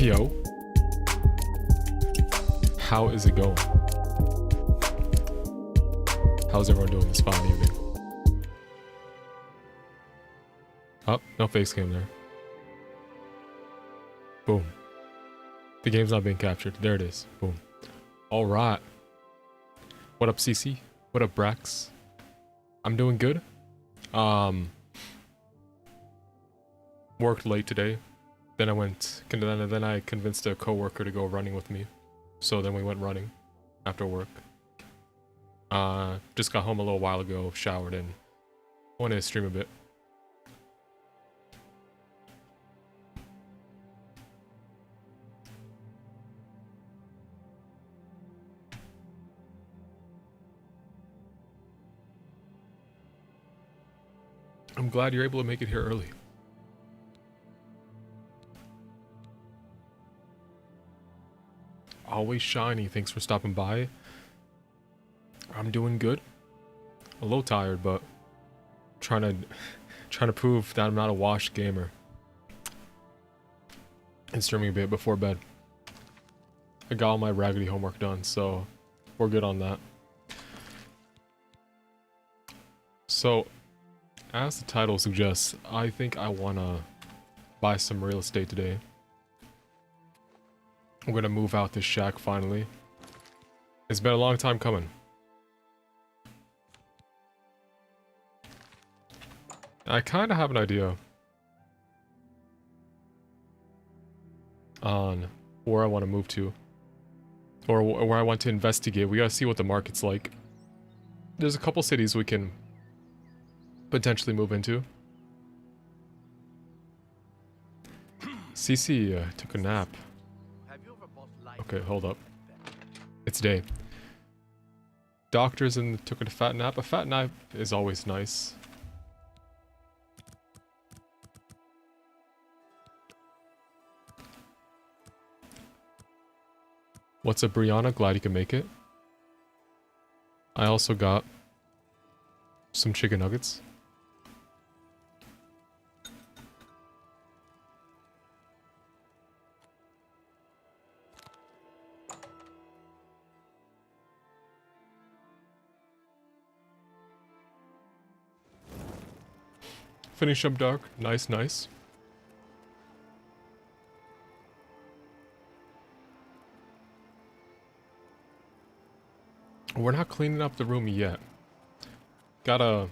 Yo, how is it going? How's everyone doing this fine evening? Oh, no face cam there. Boom. The game's not being captured. There it is. Boom. Alright. What up, CC? What up, Brax? I'm doing good. Worked late today. Then I convinced a coworker to go running with me. So then we went running after work. Just got home a little while ago, showered, and wanted to stream a bit. I'm glad you're able to make it here early. Always shiny, thanks for stopping by. I'm doing good. A little tired, but trying to prove that I'm not a washed gamer. And streaming a bit before bed. I got all my raggedy homework done, so we're good on that. So, as the title suggests, I think I wanna buy some real estate today. I'm gonna move out this shack finally. It's been a long time coming. I kind of have an idea on where I want to move to, or where I want to investigate. We gotta see what the market's like. There's a couple cities we can potentially move into. CC took a nap. Okay, hold up. It's day. Doctors and took a fat nap. A fat nap is always nice. What's up, Brianna? Glad you can make it. I also got some chicken nuggets. Finish up dark. Nice, nice. We're not cleaning up the room yet. Gotta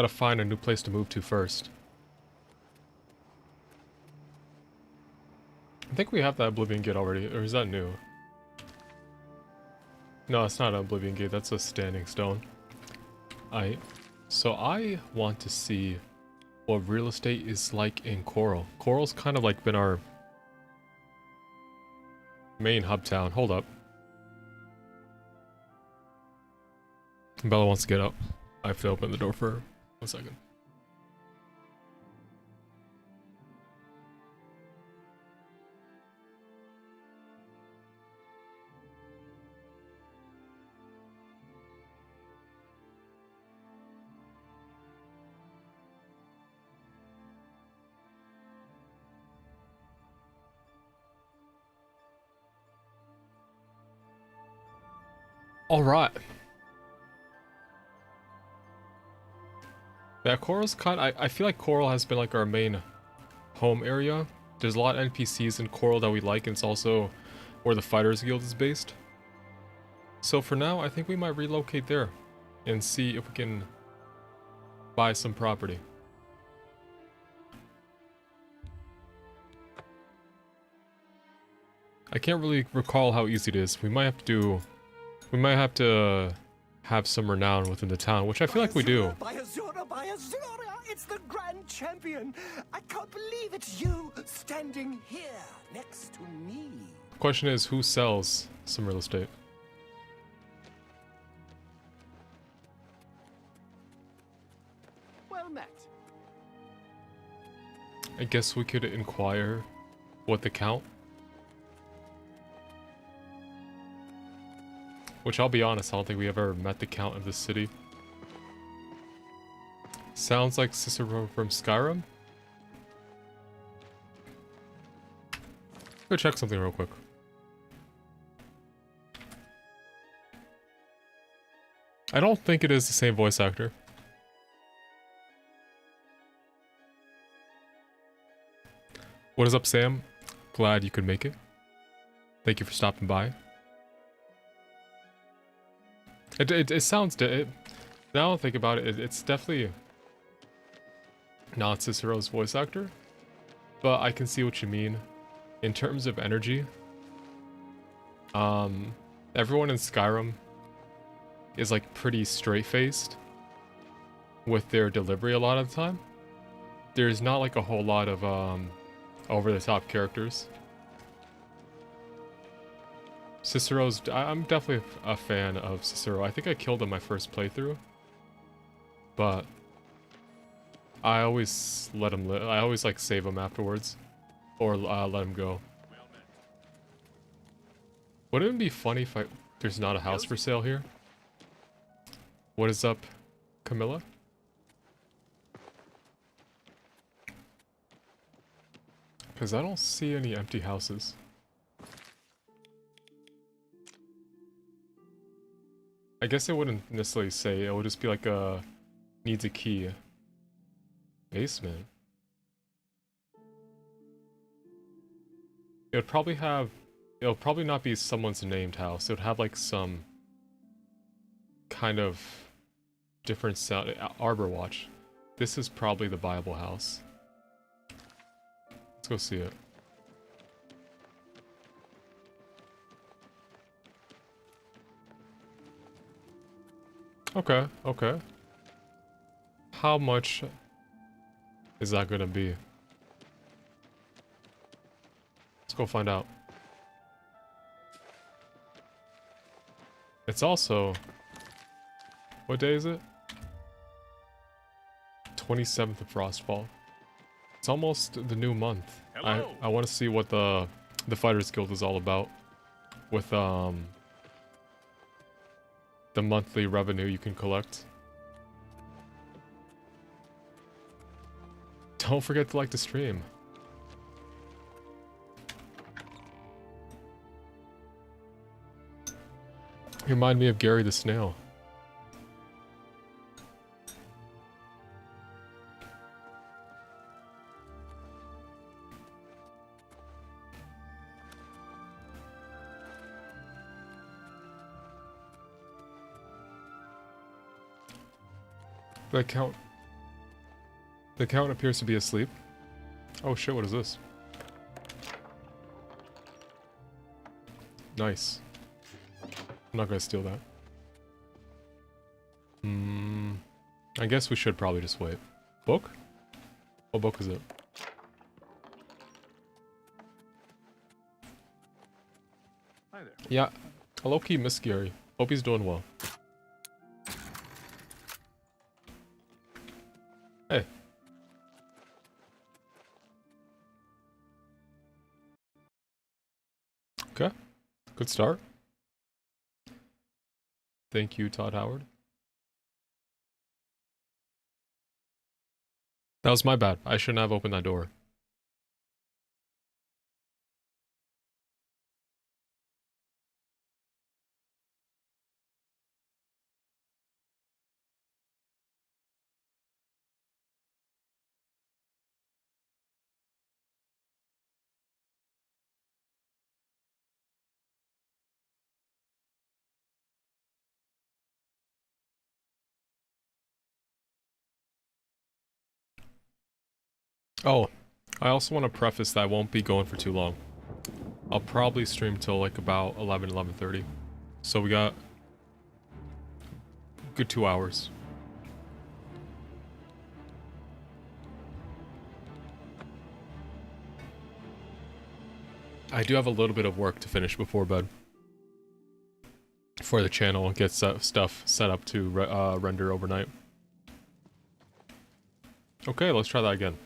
find a new place to move to first. I think we have that Oblivion Gate already, or is that new? No, it's not an Oblivion Gate, that's a standing stone. So I want to see what real estate is like in Chorrol. Chorrol's kind of like been our main hub town. Hold up. Bella wants to get up. I have to open the door for her. 1 second. All right. Yeah, Chorrol's I feel like Chorrol has been like our main home area. There's a lot of NPCs in Chorrol that we like, and it's also where the Fighters Guild is based. So for now, I think we might relocate there and see if we can buy some property. I can't really recall how easy it is. We might have to have some renown within the town, which I feel like we do. It's the grand champion. I can't believe it's you standing here next to me. The question is, who sells some real estate? Well met. I guess we could inquire what the count. Which, I'll be honest, I don't think we ever met the count of this city. Sounds like Cicero from Skyrim. Go check something real quick. I don't think it is the same voice actor. What is up, Sam? Glad you could make it. Thank you for stopping by. It sounds... now I think about it, it's definitely not Cicero's voice actor. But I can see what you mean. In terms of energy, everyone in Skyrim is like pretty straight-faced with their delivery a lot of the time. There's not like a whole lot of over-the-top characters. Cicero's... I'm definitely a fan of Cicero. I think I killed him my first playthrough. But I always let him live. I always like save him afterwards. Or let him go. Wouldn't it be funny if there's not a house for sale here? What is up, Camilla? Because I don't see any empty houses. I guess it wouldn't necessarily say, it would just be like a... needs a key. Basement. It would probably have... It'll probably not be someone's named house. It would have like some... kind of... different sound. Arbor Watch. This is probably the Bible house. Let's go see it. Okay, okay. How much is that gonna be? Let's go find out. It's also... what day is it? 27th of Frostfall. It's almost the new month. Hello. I want to see what the Fighters Guild is all about. With the monthly revenue you can collect. Don't forget to like the stream. You remind me of Gary the Snail. The count appears to be asleep. Oh shit, what is this? Nice. I'm not gonna steal that. I guess we should probably just wait. Book? What book is it? Hi there. Yeah, I low-key miss Gary. Hope he's doing well. Hey. Okay. Good start. Thank you, Todd Howard. That was my bad. I shouldn't have opened that door. Oh, I also want to preface that I won't be going for too long. I'll probably stream till like about 11:30. So we got a good 2 hours. I do have a little bit of work to finish before bed. For the channel and get stuff set up to render overnight. Okay, let's try that again.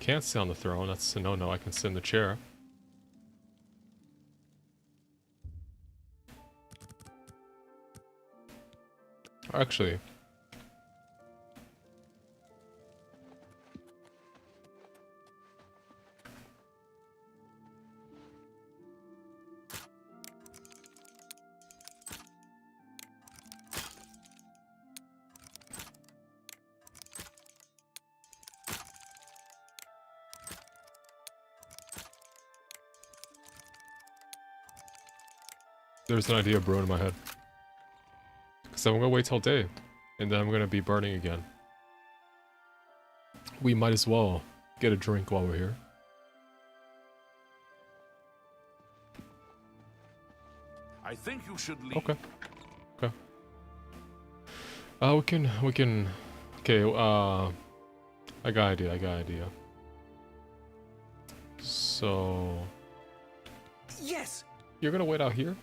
Can't sit on the throne, that's a no-no, I can sit in the chair. Actually... There's an idea brewing in my head. So I'm gonna wait till day, and then I'm gonna be burning again. We might as well get a drink while we're here. I think you should leave. Okay. Okay. We can. Okay. I got an idea. So. Yes. You're gonna wait out here.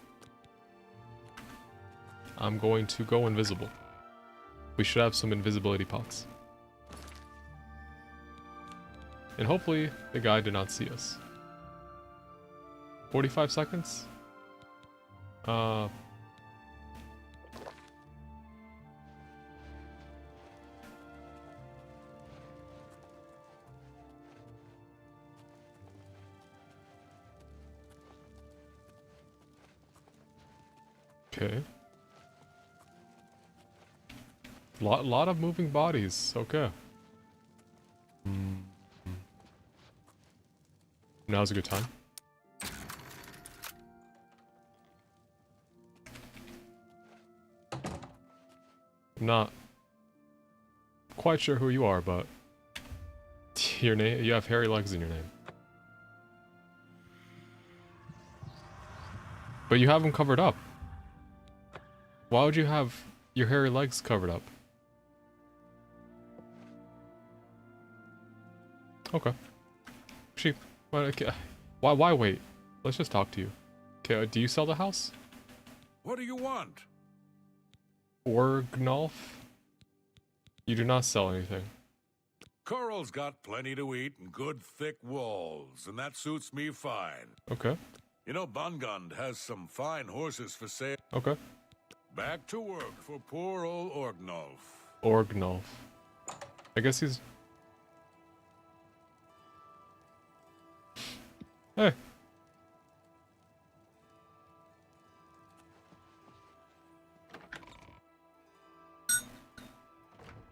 I'm going to go invisible. We should have some invisibility pots. And hopefully the guy did not see us. 45 seconds? Okay. Lot of moving bodies. Okay. Now's a good time. I'm not quite sure who you are, but your name, you have hairy legs in your name. But you have them covered up. Why would you have your hairy legs covered up? Okay. Sheep. Okay. Why wait? Let's just talk to you. Okay, do you sell the house? What do you want? Orgnolf? You do not sell anything. Chorrol's got plenty to eat and good thick walls, and that suits me fine. Okay. You know, Bungund has some fine horses for sale. Okay. Back to work for poor old Orgnolf. Orgnolf. I guess he's... Hey.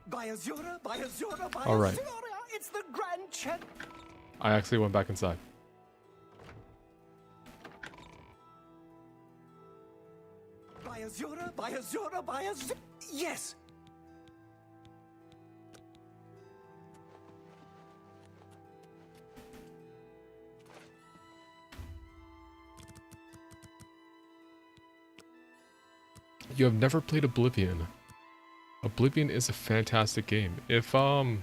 By Azura, by Azura, by All right. Azura, it's the Grand Champ. I actually went back inside. By Azura, by Azura, by Azura. Yes. You have never played Oblivion. Oblivion is a fantastic game. If, do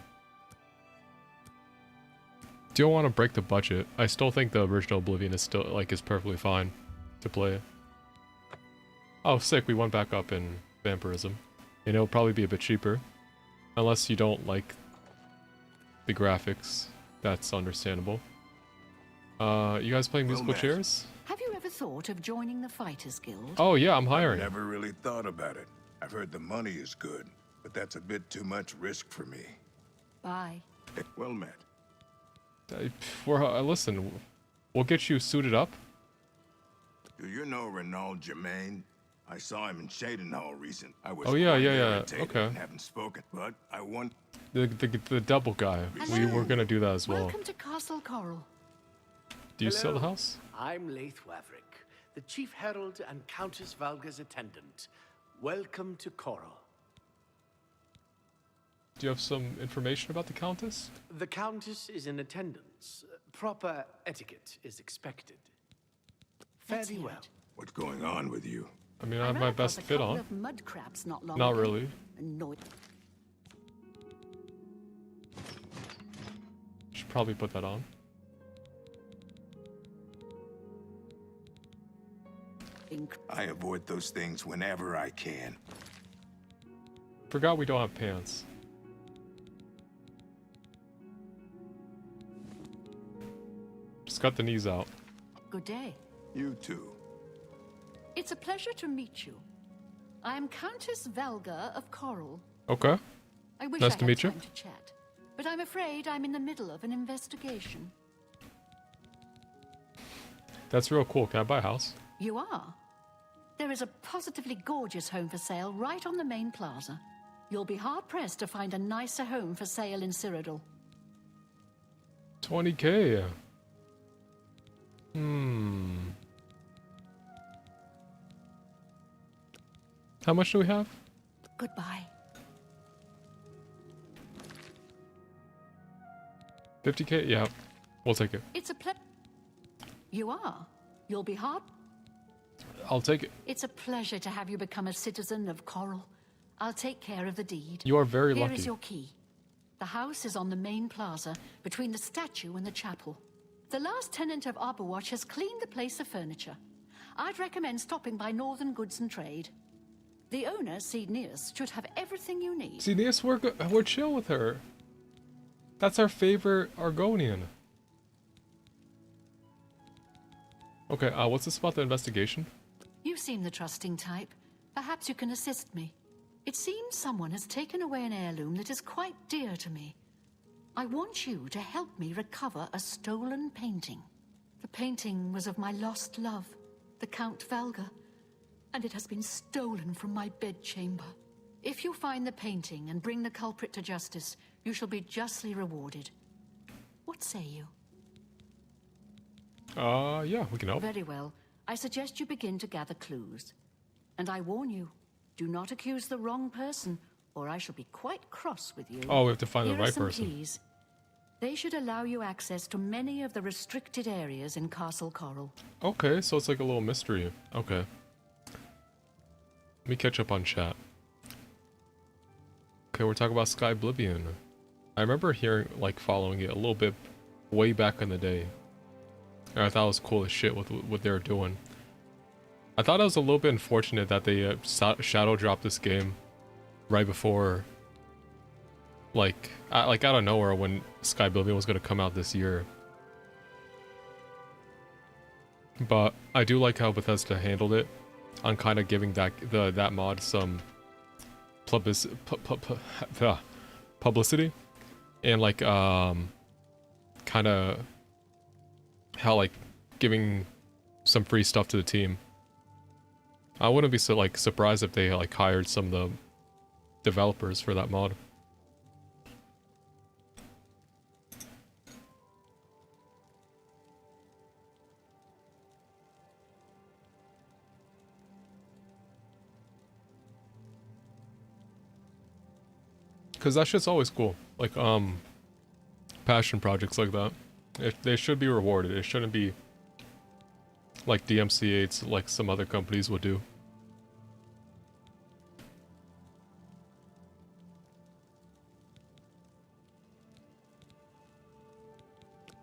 you want to break the budget? I still think the original Oblivion is still, like, is perfectly fine to play. Oh, sick, we went back up in vampirism. And it'll probably be a bit cheaper. Unless you don't like the graphics. That's understandable. You guys playing musical chairs? Have you ever thought of joining the Fighters Guild? Oh yeah, I'm hiring. Never really thought about it. I've heard the money is good, but that's a bit too much risk for me. Bye. Well met. Listen, we'll get you suited up. Do you know Renaud Germain? I saw him in Shadenhall recent. I was Oh, yeah, quite yeah, yeah. irritated Okay. and haven't spoken, but I want... The double guy. We were gonna do that as well. Welcome to Castle Chorrol. Do you sell the house? I'm Leith Waverick, the Chief Herald and Countess Valga's attendant. Welcome to Chorrol. Do you have some information about the Countess? The Countess is in attendance. Proper etiquette is expected. Fare Let's thee hear well. it. What's going on with you? I mean, I I have ran my across best a fit couple on. of mud crabs not long Not ago. really. Annoyed. Should probably put that on. I avoid those things whenever I can. Forgot we don't have pants. Just got the knees out. Good day. You too. It's a pleasure to meet you. I'm Countess Valga of Chorrol. Okay. I wish Nice I to had meet you. time to chat, but I'm afraid I'm in the middle of an investigation. That's real cool. Can I buy a house? You are? There is a positively gorgeous home for sale right on the main plaza. You'll be hard-pressed to find a nicer home for sale in Cyrodiil. 20K. How much do we have? Goodbye. 50k? Yeah, we'll take it. It's a You are. You'll be hard. I'll take it. It's a pleasure to have you become a citizen of Chorrol. I'll take care of the deed. You are very lucky. Here is your key. The house is on the main plaza, between the statue and the chapel. The last tenant of Arborwatch has cleaned the place of furniture. I'd recommend stopping by Northern Goods and Trade. The owner, Cedneus, should have everything you need. Cedneus, we're chill with her. That's our favorite Argonian. Okay, what's this about the investigation? You seem the trusting type. Perhaps you can assist me. It seems someone has taken away an heirloom that is quite dear to me. I want you to help me recover a stolen painting. The painting was of my lost love, the Count Valga, and it has been stolen from my bedchamber. If you find the painting and bring the culprit to justice, you shall be justly rewarded. What say you? Yeah, we can help. Very well. I suggest you begin to gather clues. And I warn you, do not accuse the wrong person, or I shall be quite cross with you. Oh, we have to find the Here are right some person. keys. They should allow you access to many of the restricted areas in Castle Chorrol. Okay, so it's like a little mystery. Okay. Let me catch up on chat. Okay, we're talking about Sky Oblivion. I remember hearing, like, following it a little bit way back in the day. And I thought it was cool as shit with what they were doing. I thought it was a little bit unfortunate that they shadow dropped this game right before, like out of nowhere when Sky Oblivion was going to come out this year. But I do like how Bethesda handled it on kind of giving that mod some publicity and like kind of how like giving some free stuff to the team. I wouldn't be so like surprised if they like hired some of the developers for that mod. Cause that shit's always cool. Like passion projects like that. They should be rewarded. It shouldn't be like DMCA like some other companies would do.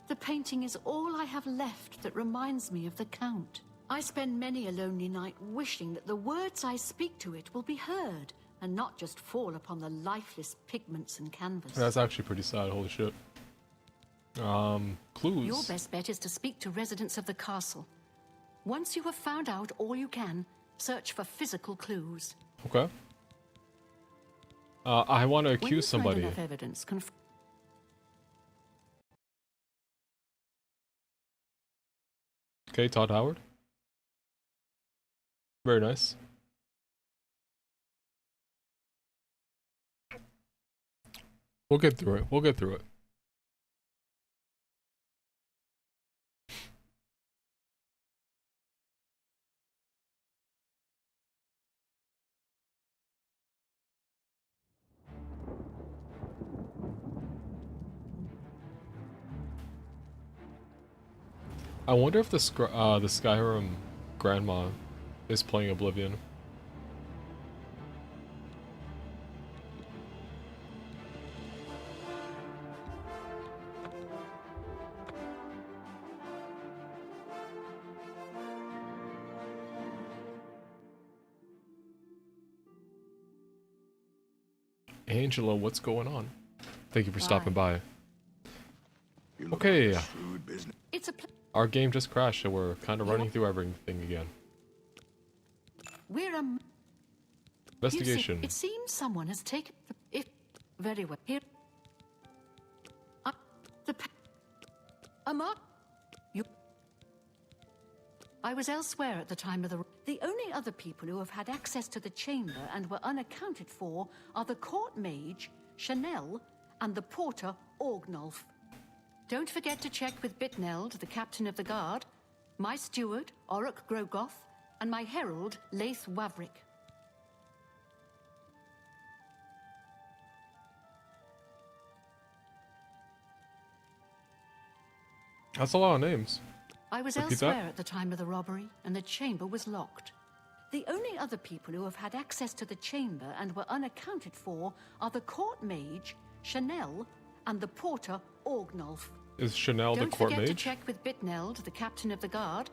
The painting is all I have left that reminds me of the Count. I spend many a lonely night wishing that the words I speak to it will be heard and not just fall upon the lifeless pigments and canvas. That's actually pretty sad, holy shit. Clues. Your best bet is to speak to residents of the castle. Once you have found out all you can, search for physical clues. Okay. I want to When you accuse find somebody. enough evidence, Okay, Todd Howard. Very nice. We'll get through it. We'll get through it. I wonder if the Skyrim grandma is playing Oblivion. Angela, what's going on? Thank you for stopping by. You look Okay. like a shrewd business. it's a Our game just crashed, so we're kind of running through everything again. we're a Investigation. You see, it seems someone has taken it very well. Here, you. I was elsewhere at the time of the only other people who have had access to the chamber and were unaccounted for are the court mage, Chanel, and the porter, Orgnolf. Don't forget to check with Bitneld, the captain of the guard, my steward, Oruk Grogoth, and my herald, Laith Wavrik. That's a lot of names. I was Repeat elsewhere that? at the time of the robbery, and the chamber was locked. The only other people who have had access to the chamber and were unaccounted for are the court mage, Chanel, and the porter, Orgnolf. Is Chanel the Don't court forget to mage? check with Bitneld, the captain of the guard,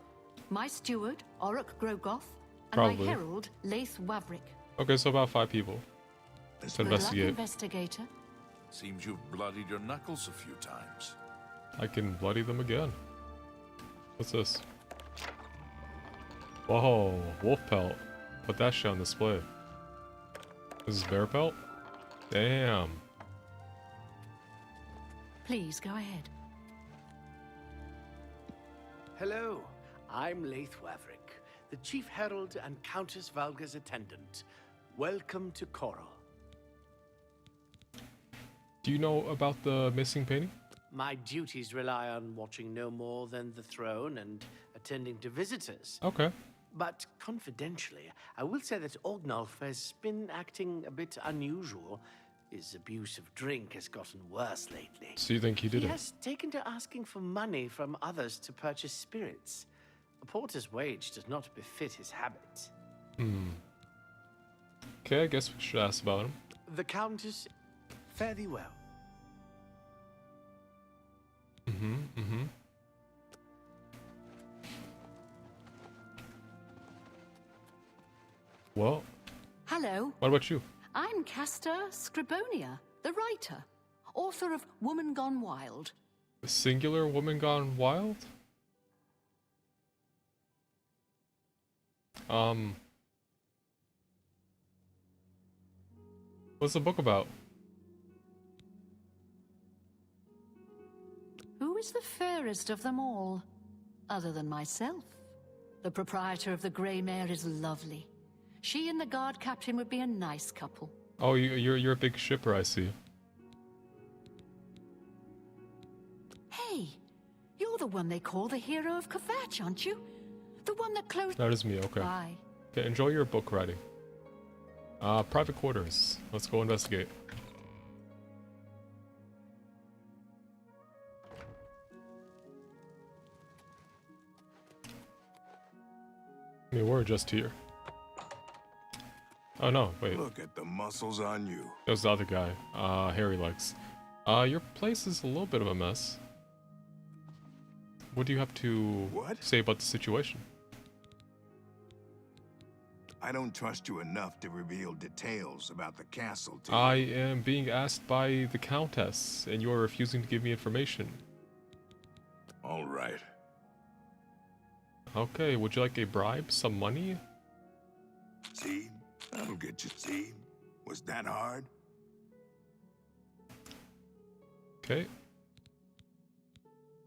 my steward, Oruk Grogoth, and Probably. my herald, Laith Wavrik. Okay, so about 5 people to Good luck, investigate. investigator. Seems you've bloodied your knuckles a few times. I can bloody them again. What's this? Whoa, wolf pelt. Put that shit on display. This is bear pelt? Damn. Please go ahead. Hello, I'm Laith Wavrik, the Chief Herald and Countess Valga's attendant. Welcome to Chorrol. Do you know about the missing painting? My duties rely on watching no more than the throne and attending to visitors. Okay. But confidentially, I will say that Orgnolf has been acting a bit unusual. His abuse of drink has gotten worse lately. So you think he did He it? has taken to asking for money from others to purchase spirits. A porter's wage does not befit his habit. Okay, I guess we should ask about him. The Countess, fare thee well. Well, Hello, what about you? I'm Castor Scribonia, the writer, author of Woman Gone Wild. The singular woman gone wild? What's the book about? Who is the fairest of them all, other than myself? The proprietor of the Grey Mare is lovely. She and the guard captain would be a nice couple. Oh, you're a big shipper, I see. Hey, you're the one they call the hero of Kvatch, aren't you? The one that closed... That is me, okay. Bye. Okay, enjoy your book writing. Private quarters. Let's go investigate. I mean, we're just here. Oh no, wait. Look at the muscles on you. That was the other guy. Harry Legs. Your place is a little bit of a mess. What do you have to say about the situation? I don't trust you enough to reveal details about the castle to I you. am being asked by the Countess, and you are refusing to give me information. All right. Okay, would you like a bribe? Some money? See? That'll get you, see? Was that hard? Okay.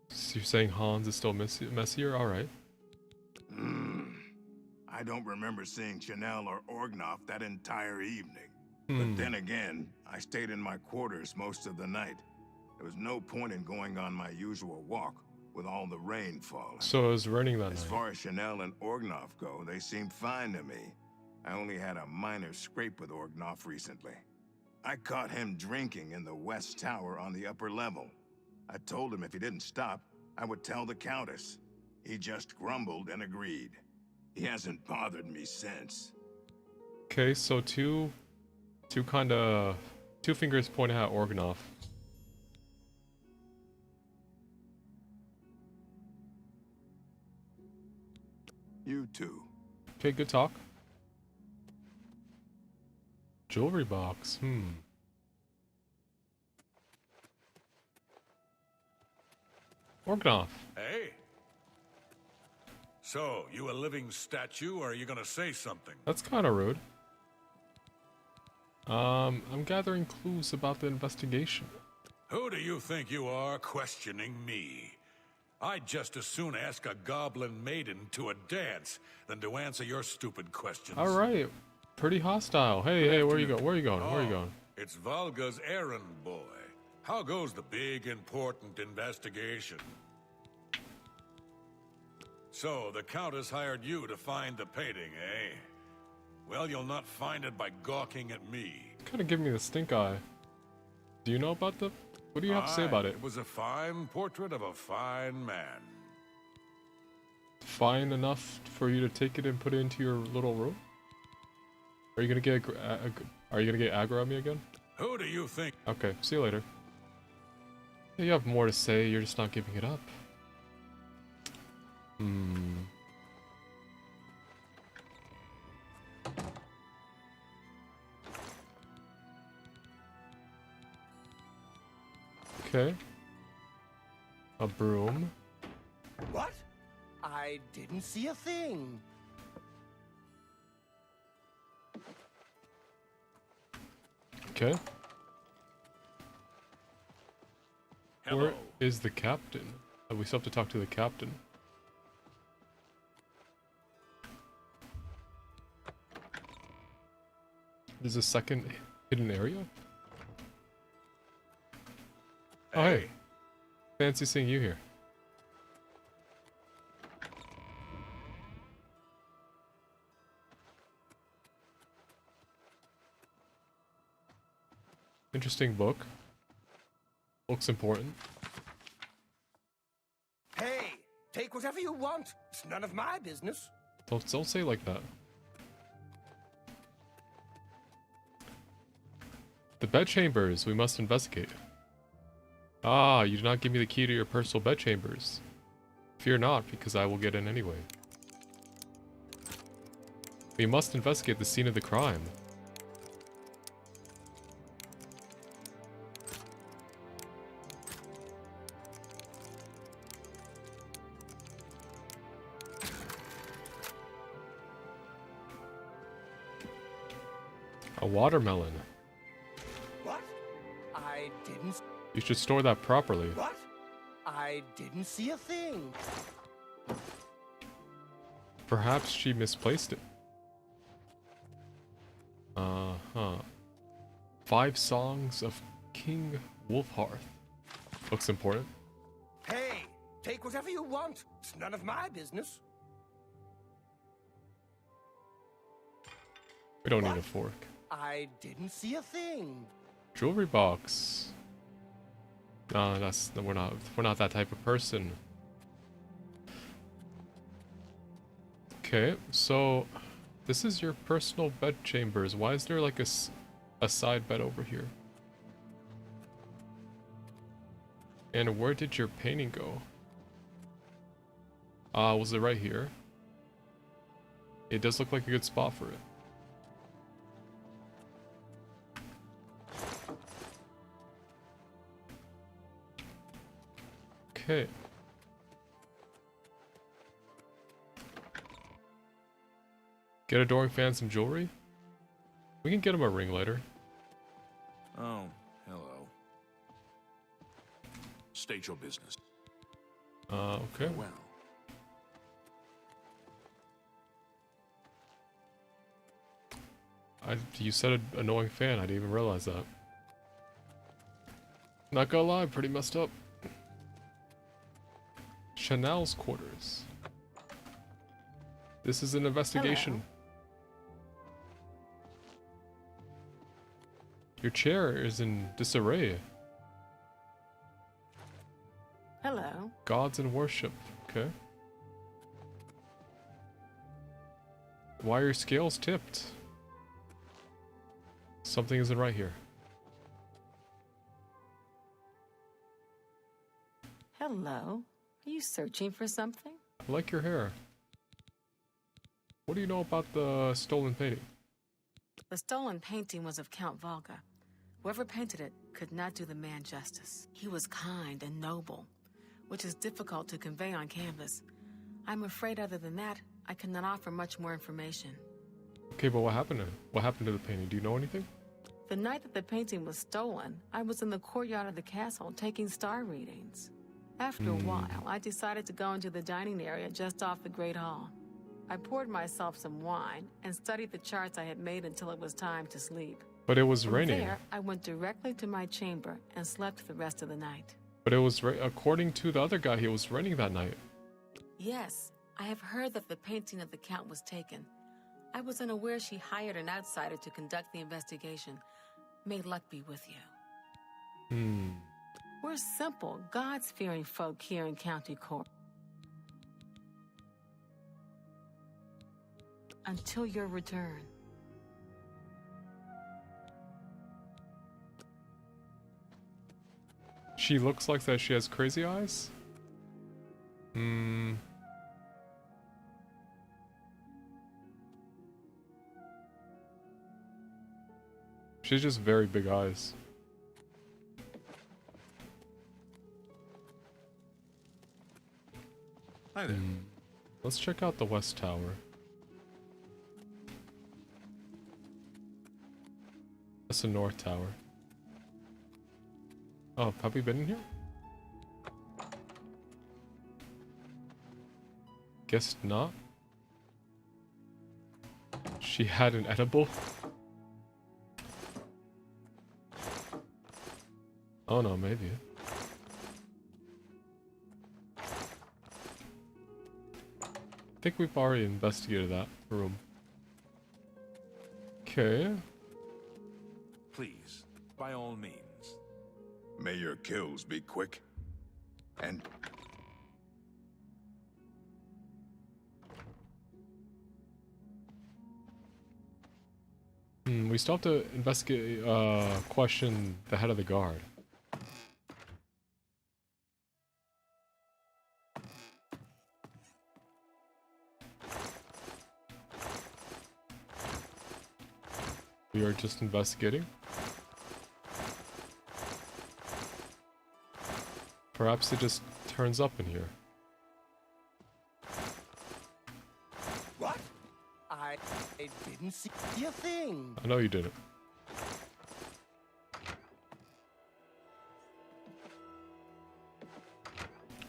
So you're saying Hans is still messier? Alright. I don't remember seeing Chanel or Orgnolf that entire evening. But then again, I stayed in my quarters most of the night. There was no point in going on my usual walk with all the rain falling. So it was raining that As night. far as Chanel and Orgnolf go, they seemed fine to me. I only had a minor scrape with Orgnolf recently. I caught him drinking in the West Tower on the upper level. I told him if he didn't stop, I would tell the Countess. He just grumbled and agreed. He hasn't bothered me since. Okay, so two fingers pointing at Organoff. You too. Okay, good talk. Jewelry box, Organoff. Hey? So, you a living statue, or are you gonna say something? That's kind of rude. I'm gathering clues about the investigation. Who do you think you are questioning me? I'd just as soon ask a goblin maiden to a dance than to answer your stupid questions. All right, pretty hostile. Hey, where you go? Where you going? Where you going? It's Valga's errand boy. How goes the big, important investigation? So, the Countess hired you to find the painting, eh? Well, you'll not find it by gawking at me. Kind of giving me the stink eye. Do you know about the What do you have to say about it? It was a fine portrait of a fine man. Fine enough for you to take it and put it into your little room? Are you gonna get aggro at me again? Who do you think? Okay, see you later. Yeah, you have more to say, you're just not giving it up. Okay. A broom. What? I didn't see a thing. Okay. Hello. Where is the captain? We still have to talk to the captain. There's a second hidden area? Oh, hey. Fancy seeing you here. Interesting book. Looks important. Hey, take whatever you want. It's none of my business. Don't say it like that. The bedchambers we must investigate. Ah, you did not give me the key to your personal bedchambers. Fear not, because I will get in anyway. We must investigate the scene of the crime. A watermelon. What? I didn't... You should store that properly. What? I didn't see a thing. Perhaps she misplaced it. Uh-huh. 5 Songs of King Wolfhearth. Looks important. Hey, take whatever you want. It's none of my business. We don't need a fork. I didn't see a thing. Jewelry box. No, we're not that type of person. Okay, so this is your personal bed chambers. Why is there like a side bed over here? And where did your painting go? Was it right here? It does look like a good spot for it. Okay. Get Adoring Fan some jewelry? We can get him a ring later. Oh, hello. State your business. Okay. Well. You said an annoying fan, I didn't even realize that. Not gonna lie, pretty messed up. Chanel's quarters. This is an investigation. Hello. Your chair is in disarray. Hello. Gods in worship. Okay. Why are your scales tipped? Something isn't right here. Hello. Are you searching for something? I like your hair. What do you know about the stolen painting? The stolen painting was of Count Volga. Whoever painted it could not do the man justice. He was kind and noble, which is difficult to convey on canvas. I'm afraid other than that, I cannot offer much more information. Okay, but what happened to the painting? Do you know anything? The night that the painting was stolen, I was in the courtyard of the castle taking star readings. After a while, I decided to go into the dining area just off the Great Hall. I poured myself some wine and studied the charts I had made until it was time to sleep. But it was From raining. there, I went directly to my chamber and slept the rest of the night. But it was according to the other guy, it was raining that night. Yes, I have heard that the painting of the Count was taken. I was unaware she hired an outsider to conduct the investigation. May luck be with you. We're simple, God-fearing folk here in County Chorrol. Until your return. She looks like that she has crazy eyes? She's just very big eyes. Hi there. Let's check out the West Tower. That's the North Tower. Oh, have we been in here? Guess not. She had an edible? Oh no, maybe. I think we've already investigated that room. Okay. Please, by all means. May your kills be quick. And We still have to investigate, question the head of the guard. We are just investigating. Perhaps it just turns up in here. What? I didn't see a thing. I know you didn't.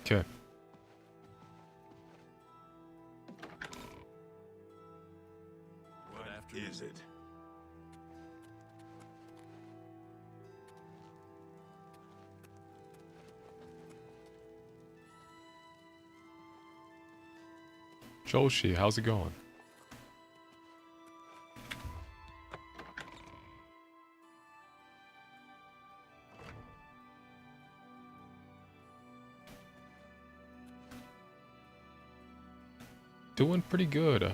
Okay. what is it? Joshi, how's it going? Doing pretty good.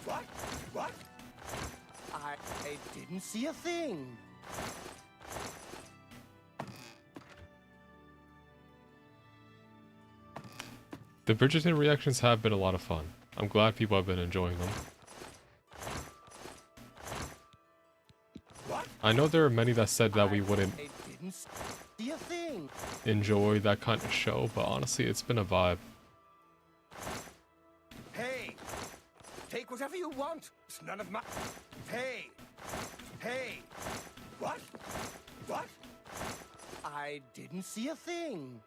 What? What? I didn't see a thing. The Bridgerton reactions have been a lot of fun. I'm glad people have been enjoying them. What? I know there are many that said that we wouldn't I didn't see a thing. enjoy that kind of show, but honestly, it's been a vibe. Hey, take whatever you want. It's none of my. Hey, hey, what? What? I didn't see a thing.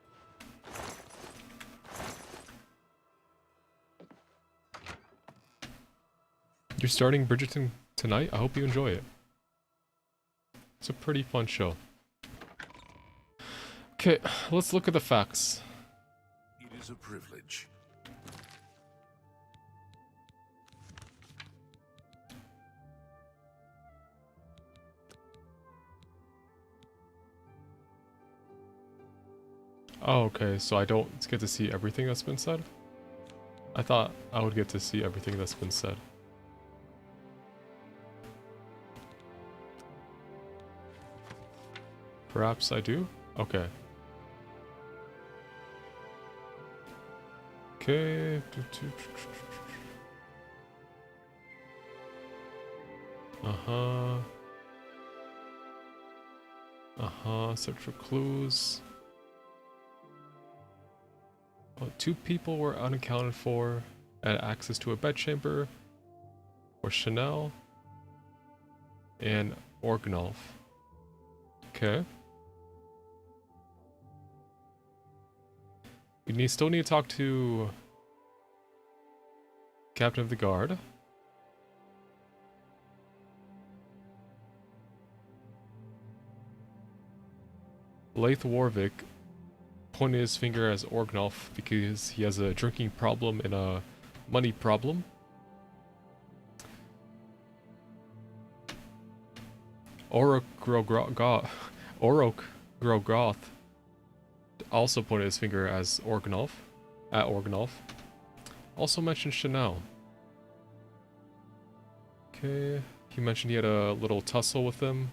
You're starting Bridgerton tonight? I hope you enjoy it. It's a pretty fun show. Okay, let's look at the facts. It is a privilege. Oh, okay, so I don't get to see everything that's been said? I thought I would get to see everything that's been said. Perhaps I do? Okay. Okay. Uh-huh. Uh-huh. Search for clues. Oh, 2 people were unaccounted for. Had access to a bedchamber. For Chanel. And Orgnolf. Okay. We still need to talk to Captain of the Guard. Laith Warwick pointed his finger as Orgnolf because he has a drinking problem and a money problem. Orok Grogoth also pointed his finger as at Orgnolf. Also mentioned Chanel. Okay, he mentioned he had a little tussle with him.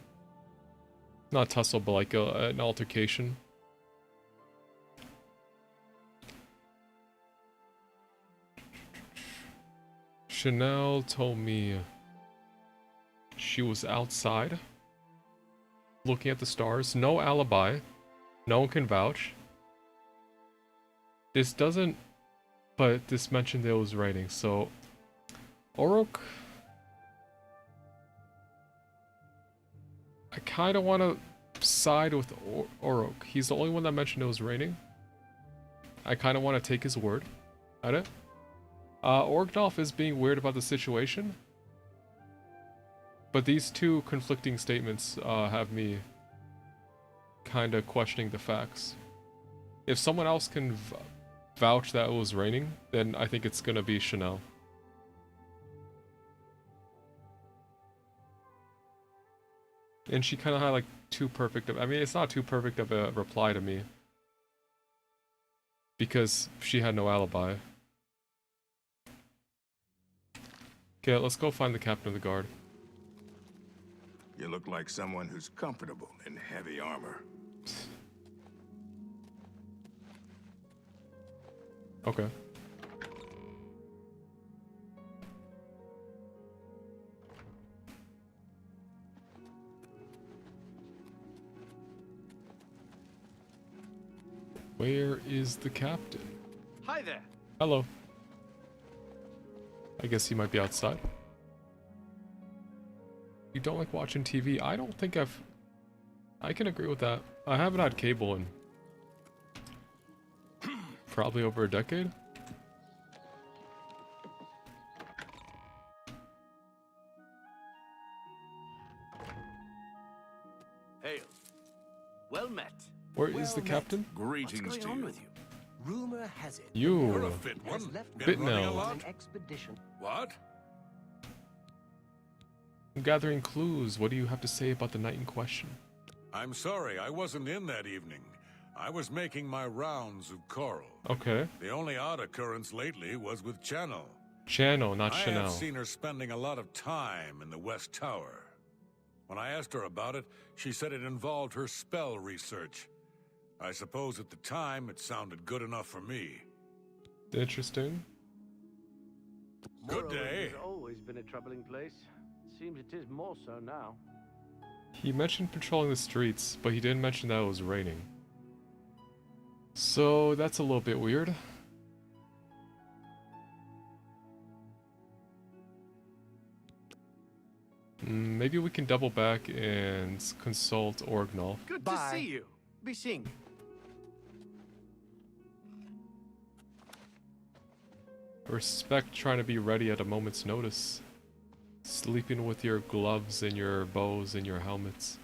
Not tussle, but like an altercation. Chanel told me she was outside looking at the stars. No alibi. No one can vouch. This doesn't, but this mentioned it was raining, so Orok, I kind of want to side with Orok. He's the only one that mentioned it was raining. I kind of want to take his word at it. Orgnolf is being weird about the situation, but these two conflicting statements have me kind of questioning the facts. If someone else can vouch that it was raining, then I think it's gonna be Chanel. And she kind of had like too perfect of, I mean, it's not too perfect of a reply to me, because she had no alibi. Okay, let's go find the captain of the guard. You look like someone who's comfortable in heavy armor. Okay. Where is the captain? Hi there. Hello. I guess he might be outside. You don't like watching TV? I don't think I can agree with that. I haven't had cable in probably over a decade. Hail. Well met. Where is the met. captain? Greetings What's to going on you. with you? Rumor has it. You're a You. fit has one. left Been running a now. lot? an expedition. What? I'm gathering clues. What do you have to say about the night in question? I'm sorry, I wasn't in that evening. I was making my rounds of Chorrol. Okay. The only odd occurrence lately was with Channel. Chano, not I Chanel. have seen her spending a lot of time in the West Tower. When I asked her about it, she said it involved her spell research. I suppose at the time it sounded good enough for me. Interesting. Good Morrowind day. has always been a troubling place. Seems it is more so now. He mentioned patrolling the streets, but he didn't mention that it was raining. So that's a little bit weird. Maybe we can double back and consult Orgnolf. Good Bye. to see you. Be seeing you. Respect trying to be ready at a moment's notice. Sleeping with your gloves and your bows and your helmets.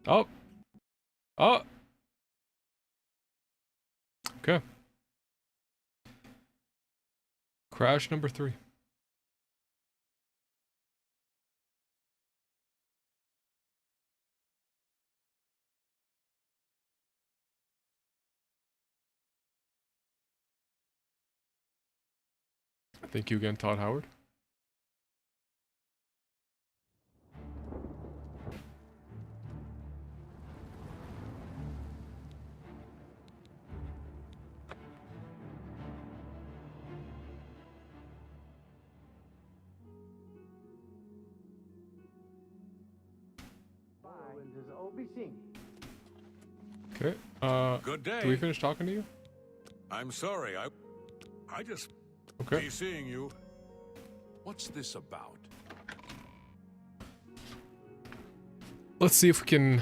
Oh! Oh! Okay. Crash number 3. Thank you again, Todd Howard. Morrowind has all be seeing you. Okay, Good day. do we finish talking to you? I'm sorry, I just Okay. be seeing you. What's this about? Let's see if we can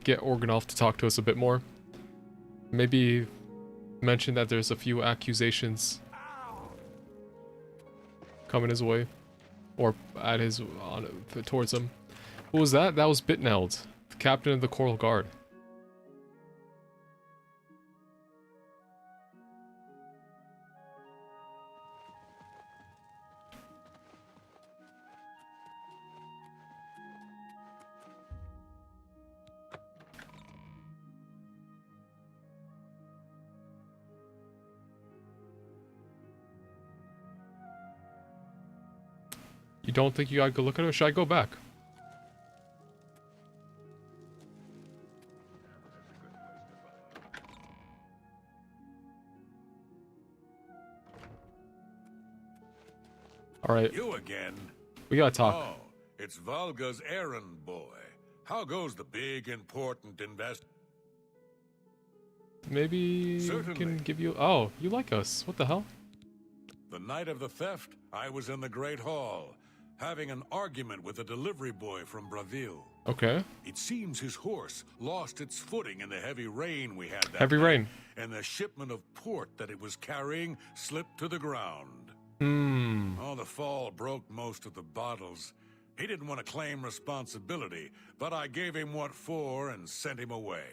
get Orgnolf to talk to us a bit more. Maybe mention that there's a few accusations coming his way. Or at his, towards him. Who was that? That was Bitneld, the captain of the Chorrol Guard. You don't think you gotta go look at it? Or should I go back? Alright. You again? We gotta talk. Oh, it's Volga's errand boy. How goes the big, important invest? Maybe we can give you... Oh, you like us. What the hell? The night of the theft, I was in the Great Hall, having an argument with a delivery boy from Braville. Okay. It seems his horse lost its footing in the heavy rain we had that Heavy night, rain. and the shipment of port that it was carrying slipped to the ground. Oh, the fall broke most of the bottles. He didn't want to claim responsibility, but I gave him what for and sent him away.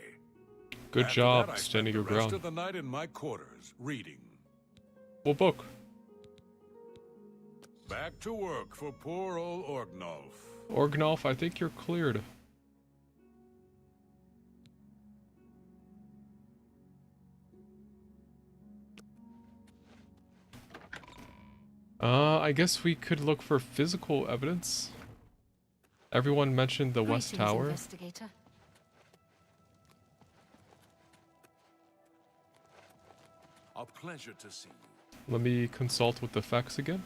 Good After job that, I standing your spent the rest ground. of the night in my quarters, reading. What book? Back to work for poor old Orgnolf. Orgnolf, I think you're cleared. I guess we could look for physical evidence. Everyone mentioned the West Greetings, Tower. Investigator. A pleasure to see you. Let me consult with the facts again.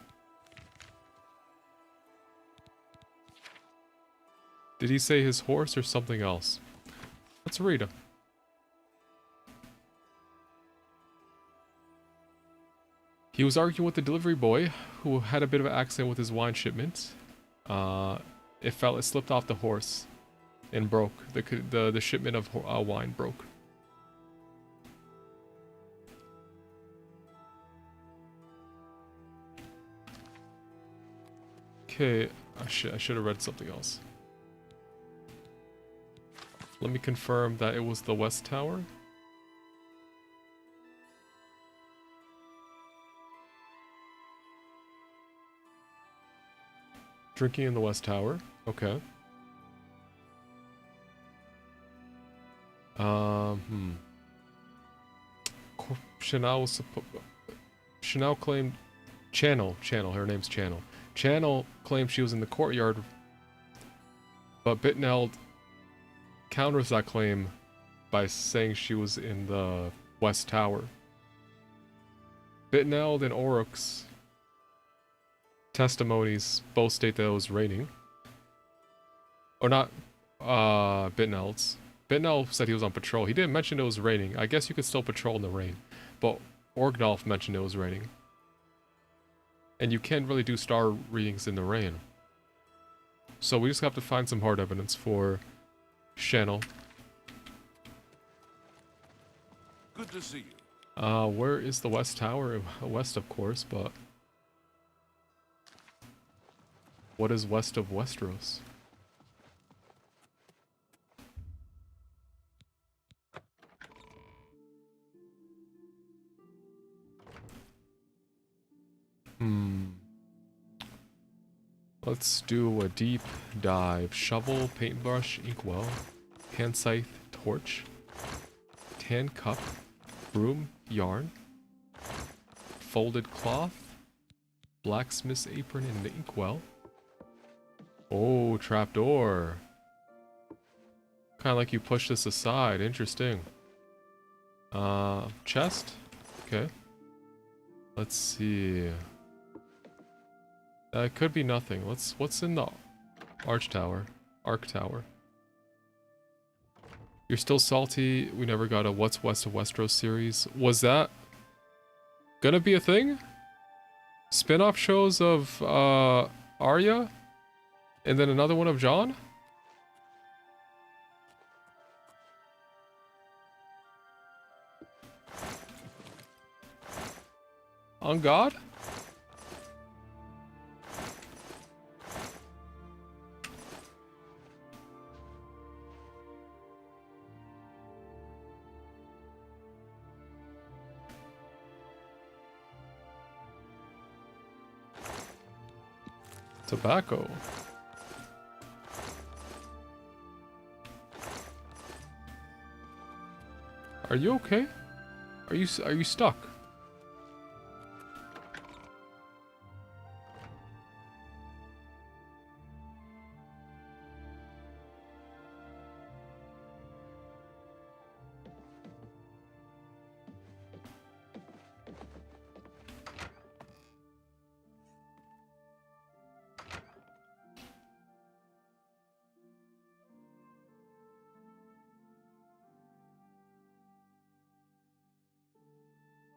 Did he say his horse or something else? Let's read him. He was arguing with the delivery boy, who had a bit of an accident with his wine shipment. It slipped off the horse and broke. The shipment of wine broke. Okay, I should have read something else. Let me confirm that it was the West Tower. Drinking in the West Tower. Okay. Chanel claimed... Channel. Her name's Channel. Channel claimed she was in the courtyard, but Bitneld counters that claim by saying she was in the West Tower. Bitneld and Oryx's testimonies both state that it was raining. Or not, Bitneld's. Bitneld said he was on patrol. He didn't mention it was raining. I guess you could still patrol in the rain. But Orgnolf mentioned it was raining. And you can't really do star readings in the rain. So we just have to find some hard evidence for Channel. Good to see you. Where is the West Tower? West, of course, but... what is west of Westeros? Let's do a deep dive. Shovel, paintbrush, inkwell, hand scythe, torch, tan cup, broom, yarn, folded cloth, blacksmith's apron, and the inkwell. Oh, trapdoor. Kind of like you push this aside. Interesting. Chest? Okay. Let's see. It could be nothing. What's in the Arch Tower? Arc Tower. You're still salty. We never got a What's West of Westeros series. Was that gonna be a thing? Spin-off shows of Arya? And then another one of Jon? On God? Tobacco. Are you okay? Are you stuck?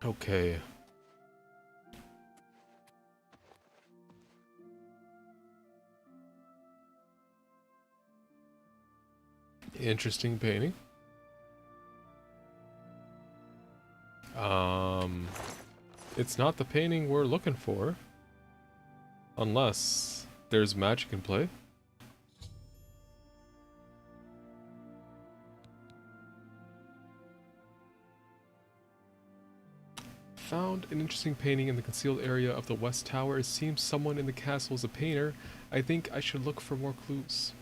Okay. Interesting painting. It's not the painting we're looking for. Unless there's magic in play. Found an interesting painting in the concealed area of the West Tower. It seems someone in the castle is a painter. I think I should look for more clues.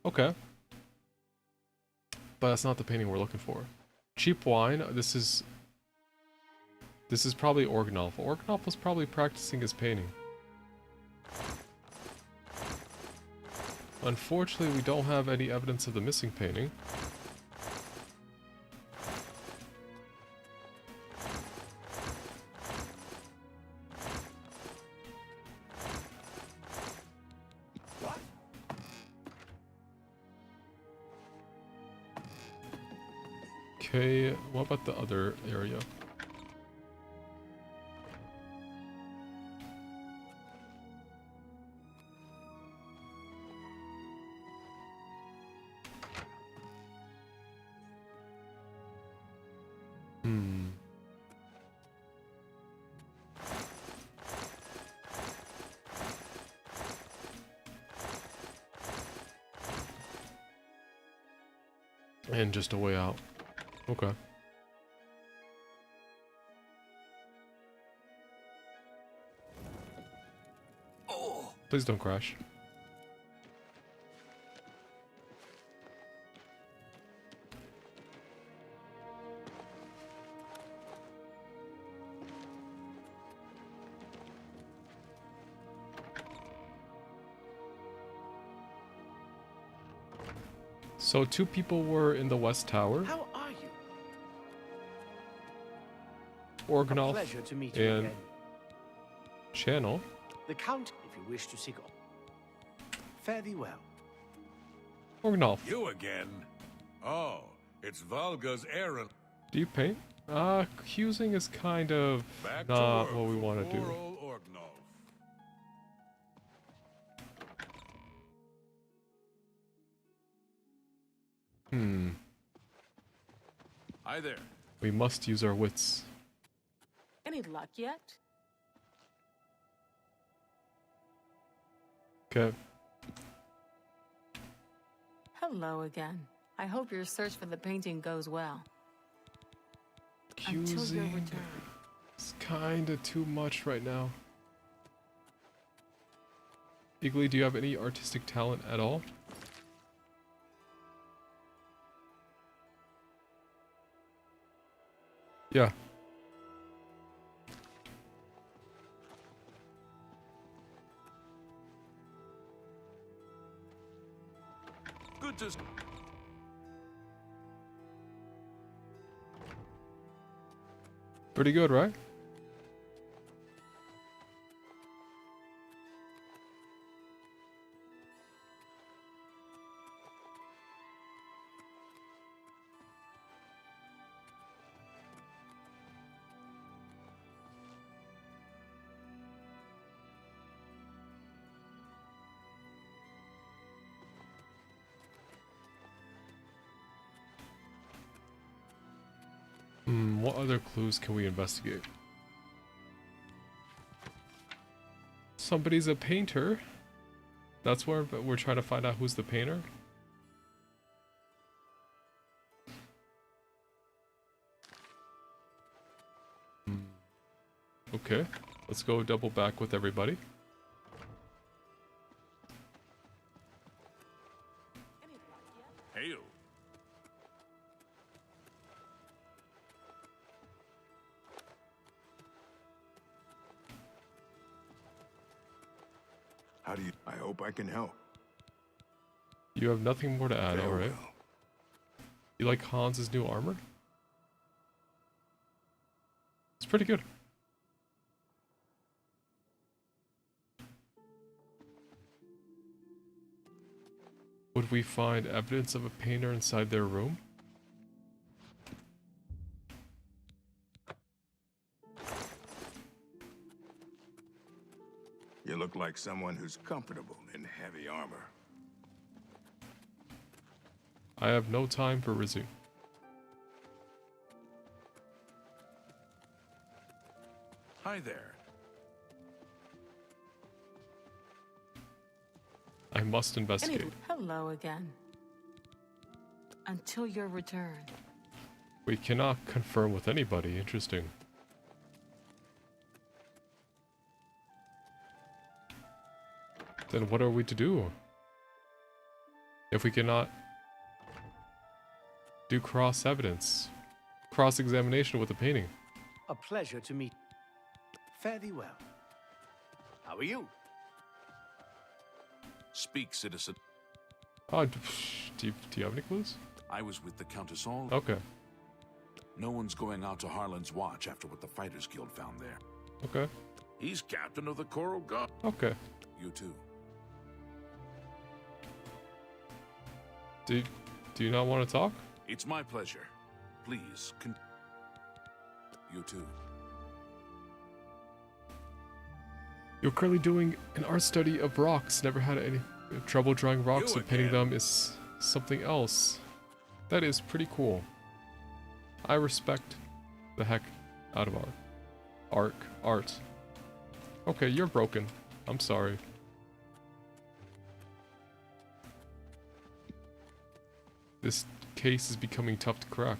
Okay. But that's not the painting we're looking for. Cheap wine. This is probably Orgnolf. Orgnolf was probably practicing his painting. Unfortunately, we don't have any evidence of the missing painting. Okay, what about the other area? And just a way out. Okay. Please don't crash. So 2 people were in the West Tower. How are you? Orgnolf A pleasure to meet you and again. Channel. The Count, if you wish to seek on. Fare thee well. Orgnolf. You again? Oh, it's Valga's errand. Do you paint? Accusing is kind of Back to not work what we for want to do. Chorrol Orgnolf. Hi there. We must use our wits. Any luck yet? Okay. Hello again. I hope your search for the painting goes well. Until your Accusing return. is kind of too much right now. Eagly, do you have any artistic talent at all? Yeah. Good to... Pretty good, right? What other clues can we investigate? Somebody's a painter. That's where we're trying to find out who's the painter. Okay, let's go double back with everybody. Hail. How do you... I hope I can help. You have nothing more to add, alright. Farewell. You like Hans's new armor? It's pretty good. Would we find evidence of a painter inside their room? You look like someone who's comfortable in heavy armor. I have no time for Rizzy. Hi there. I must investigate. Hello again. Until your return. We cannot confirm with anybody. Interesting. Then what are we to do? If we cannot do cross-evidence, cross-examination with the painting. A pleasure to meet. Fare thee well. How are you? Speak, citizen. Oh, do you have any clues? I was with the Countess all. Okay. No one's going out to Harlan's watch after what the Fighters Guild found there. Okay. He's captain of the Chorrol Guard. Okay. You too. Do you not want to talk? It's my pleasure. Please, you too. You're currently doing an art study of rocks. Never had any trouble drawing rocks, You so painting again. them is something else. That is pretty cool. I respect the heck out of art. Okay, you're broken. I'm sorry. This case is becoming tough to crack.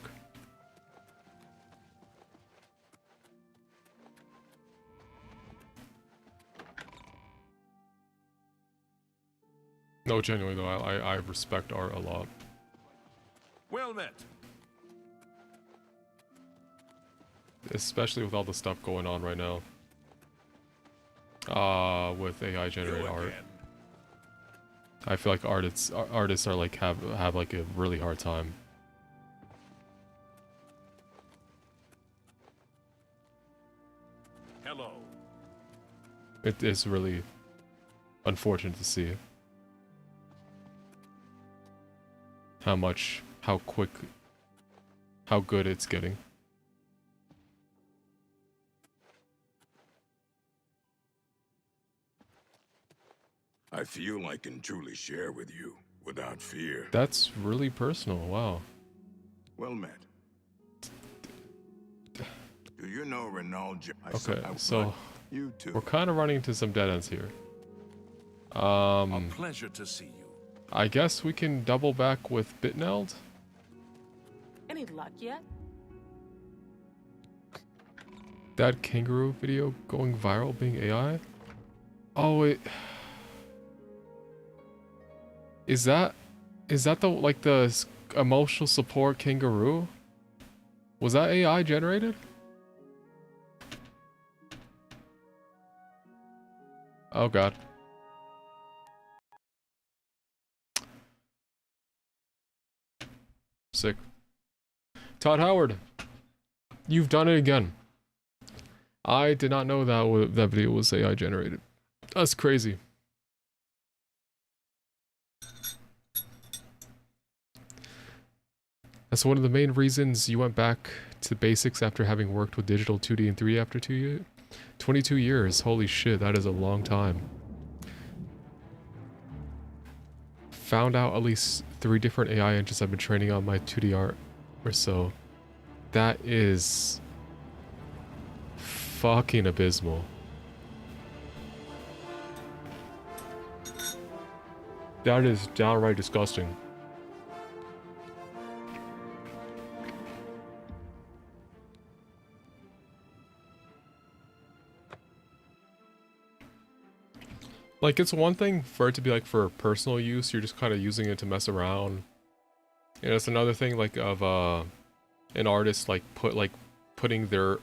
No, genuinely though, I respect art a lot. Well met. Especially with all the stuff going on right now. With AI generated art. again. I feel like artists are like have like a really hard time. Hello. It is really unfortunate to see how quick, how good it's getting. I feel I can truly share with you without fear. That's really personal. Wow. Well met. Do you know Ronald? Okay, so you too. we're kind of running into some dead ends here. A pleasure to see you. I guess we can double back with Bitneld. Any luck yet? That kangaroo video going viral being AI? Oh, wait. Is that the, like, the emotional support kangaroo? Was that AI generated? Oh god. Sick. Todd Howard, you've done it again. I did not know that video was AI generated. That's crazy. That's one of the main reasons you went back to basics after having worked with digital 2D and 3D after 22 years. Holy shit, that is a long time. Found out at least 3 different AI engines I've been training on my 2D art or so. That is fucking abysmal. That is downright disgusting. Like, it's one thing for it to be like for personal use, you're just kind of using it to mess around. And it's another thing like of an artist like putting their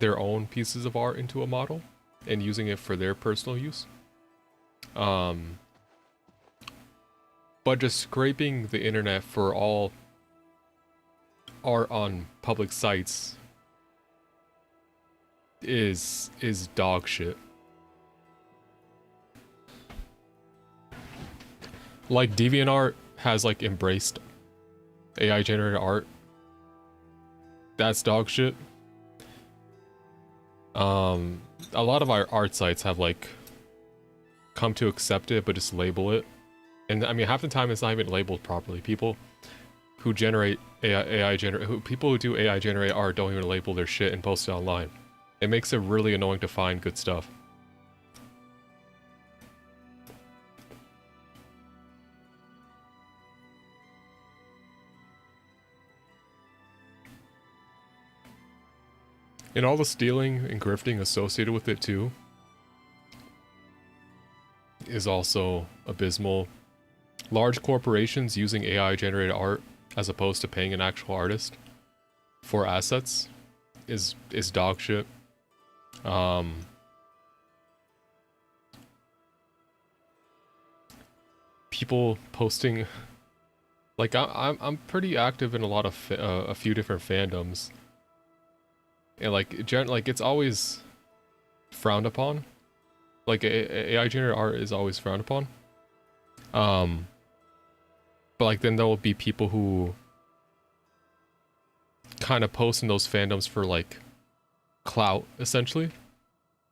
own pieces of art into a model and using it for their personal use. But just scraping the internet for all art on public sites is dog shit. Like, DeviantArt has, like, embraced AI generated art. That's dog shit. a lot of our art sites have like come to accept it, but just label it. And I mean, half the time it's not even labeled properly. People who generate people who do AI generate art don't even label their shit and post it online. It makes it really annoying to find good stuff. And all the stealing and grifting associated with it too is also abysmal. Large corporations using AI generated art as opposed to paying an actual artist for assets is dog shit. People posting, like I'm pretty active in a lot of a few different fandoms, and like it's always frowned upon. Like AI generated art is always frowned upon. But like then there will be people who kind of post in those fandoms for like clout essentially,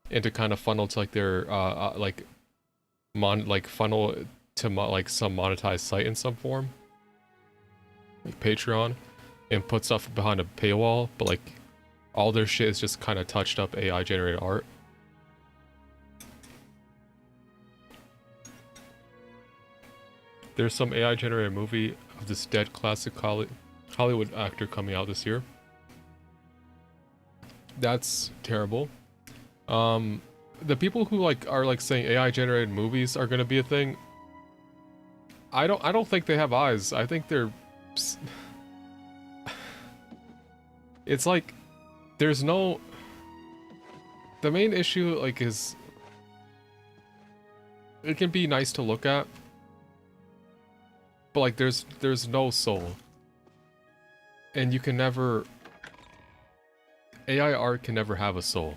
and to kind of funnel to like their funnel to like some monetized site in some form, like Patreon, and put stuff behind a paywall, but like all their shit is just kind of touched up AI generated art. There's some AI generated movie of this dead classic Hollywood actor coming out this year. That's terrible. The people who are saying AI generated movies are gonna be a thing, I don't think they have eyes. I think they're, it's like there's no, the main issue like is it can be nice to look at, but like there's no soul. And you can never, AI art can never have a soul.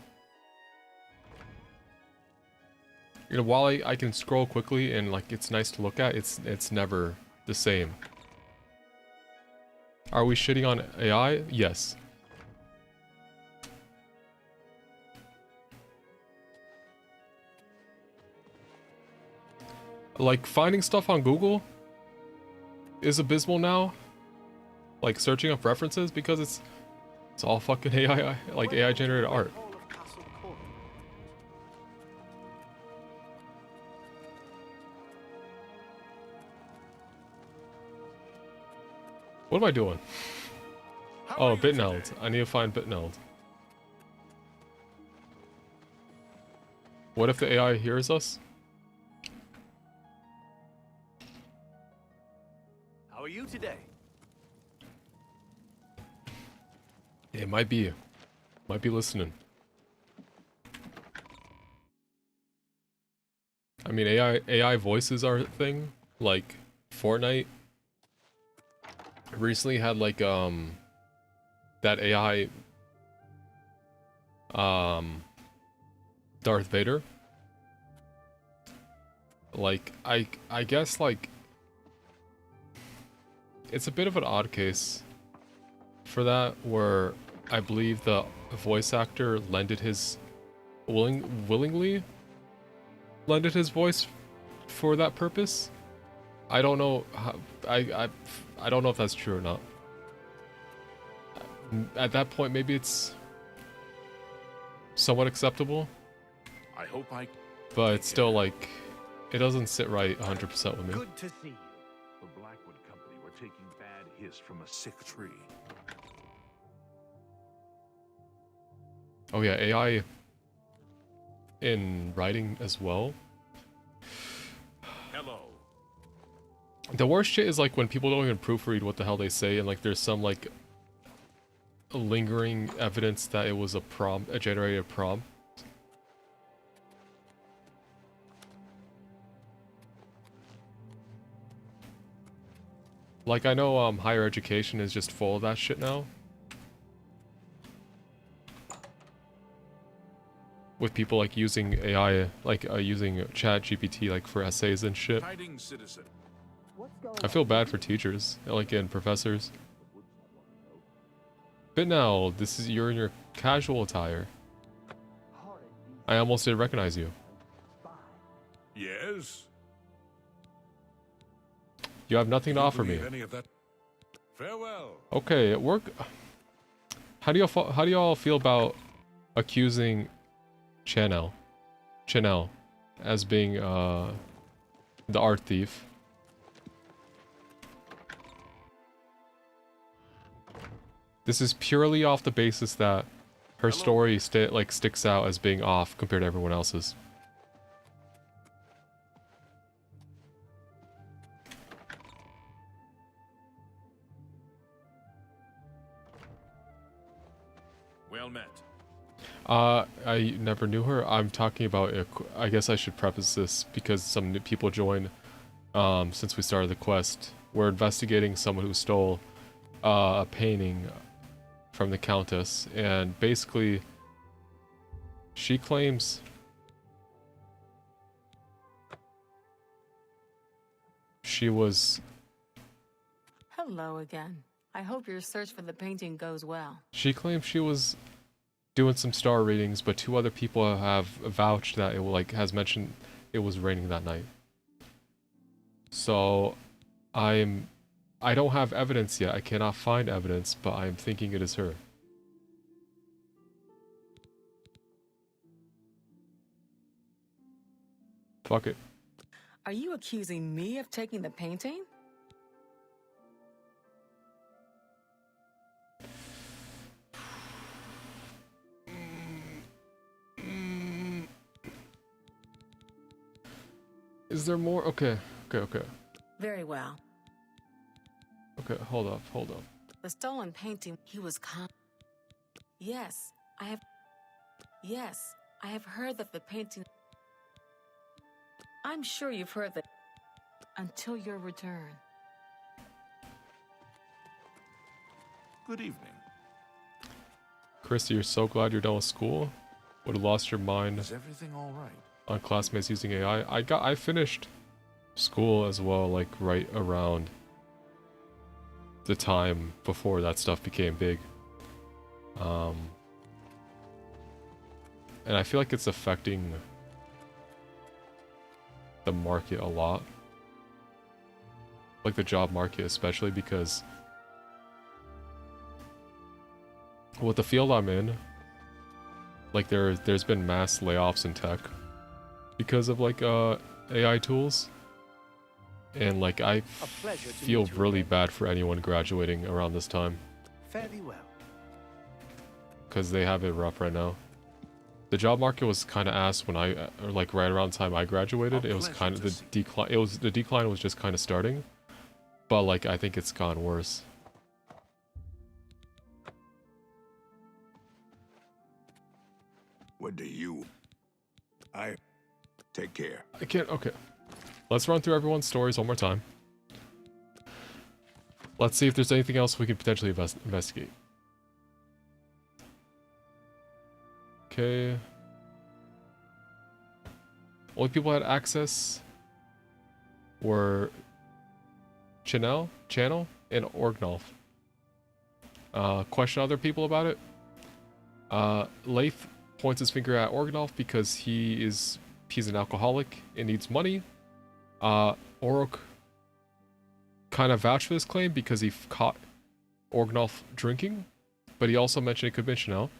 You know, while I can scroll quickly and like it's nice to look at, it's never the same. Are we shitting on AI? Yes. Like finding stuff on Google is abysmal now. Like searching up references, because it's all fucking AI, like AI generated art. What am I doing? Oh, Bitneld. I need to find Bitneld. What if the AI hears us? How are you today? It might be listening. I mean, AI voices are a thing. Like Fortnite recently had like that AI Darth Vader. Like I guess like it's a bit of an odd case for that, where I believe the voice actor lended his willingly lended his voice for that purpose. I don't know how, I don't know if that's true or not. At that point, maybe it's somewhat acceptable. I hope but it's still like it doesn't sit right 100% with me. Good to see you. The Blackwood Company were taking bad hiss from a sick tree. Oh yeah, AI in writing as well. Hello. The worst shit is like when people don't even proofread what the hell they say, and like there's some like lingering evidence that it was a generated prompt. Like I know higher education is just full of that shit now. With people like using AI, like using Chat GPT like for essays and shit. Tidings, citizen. I feel bad for teachers, like and professors. But now, you're in your casual attire. Horrid I almost didn't recognize you. Yes? You have nothing to You offer me. believe any of that? Farewell. Okay, how do y'all feel about accusing Chanel as being the art thief? This is purely off the basis that her story sticks out as being off compared to everyone else's. Well met. I never knew her. I'm talking about, I guess I should preface this because some new people joined since we started the quest. We're investigating someone who stole a painting from the Countess, and basically she claims she was... Hello again. I hope your search for the painting goes well. She claims she was doing some star readings, but 2 other people have vouched that it has mentioned it was raining that night. So I don't have evidence yet. I cannot find evidence, but I'm thinking it is her. Fuck it. Are you accusing me of taking the painting? Is there more? Okay. Very well. Okay, hold up. The stolen painting, he was Yes, I have heard that the painting... I'm sure you've heard that... Until your return. Good evening. Christy, you're so glad you're done with school? Would have lost your mind Is everything all right? on classmates using AI. I finished school as well, like right around the time before that stuff became big. And I feel like it's affecting the market a lot. Like the job market especially, because with the field I'm in, like there's been mass layoffs in tech because of like AI tools. And like I feel really bad for anyone graduating around this time. Fairly well. Because they have it rough right now. The job market was kind of ass when like right around the time I graduated. It was kind of the decline. The decline was just kind of starting, but like I think it's gone worse. What do you... I... Take care. I can't... Okay. Let's run through everyone's stories one more time. Let's see if there's anything else we could potentially investigate. Okay. Only people who had access were Channel, and Orgnolf. Question other people about it. Leif points his finger at Orgnolf because he's an alcoholic and needs money. Orok kind of vouched for this claim because he caught Orgnolf drinking, but he also mentioned it could be Chanel.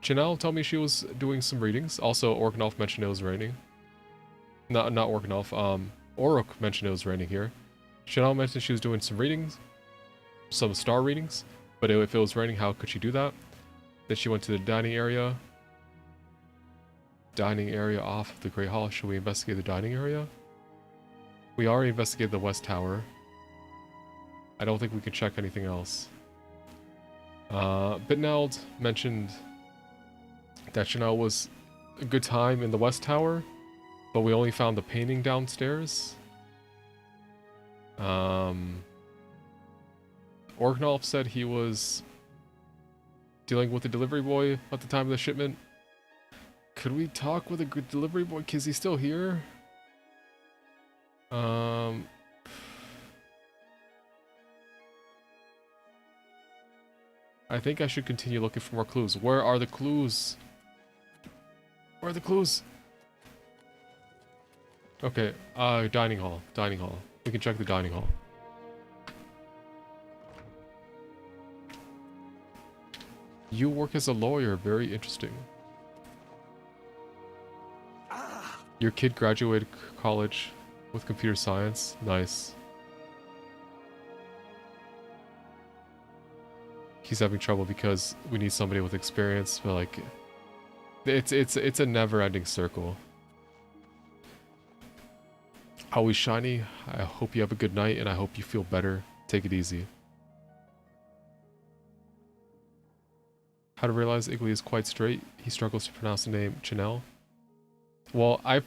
Chanel told me she was doing some readings. Also, Orgnolf mentioned it was raining. Not Orgnolf. Orok mentioned it was raining here. Chanel mentioned she was doing some readings, some star readings, but if it was raining, how could she do that? Then she went to the dining area. Dining area off of the Great Hall. Should we investigate the dining area? We already investigated the West Tower. I don't think we can check anything else. Bitneld mentioned that Chanel was a good time in the West Tower, but we only found the painting downstairs. Orgnolf said he was dealing with the delivery boy at the time of the shipment. Could we talk with a good delivery boy? Is he still here? I think I should continue looking for more clues. Where are the clues? Where are the clues? Okay, dining hall. Dining hall. We can check the dining hall. You work as a lawyer. Very interesting. Your kid graduated college with computer science. Nice. He's having trouble because we need somebody with experience, but like it's a never-ending circle. Always shiny. I hope you have a good night and I hope you feel better. Take it easy. How to realize Iggly is quite straight. He struggles to pronounce the name Chanel. Well, I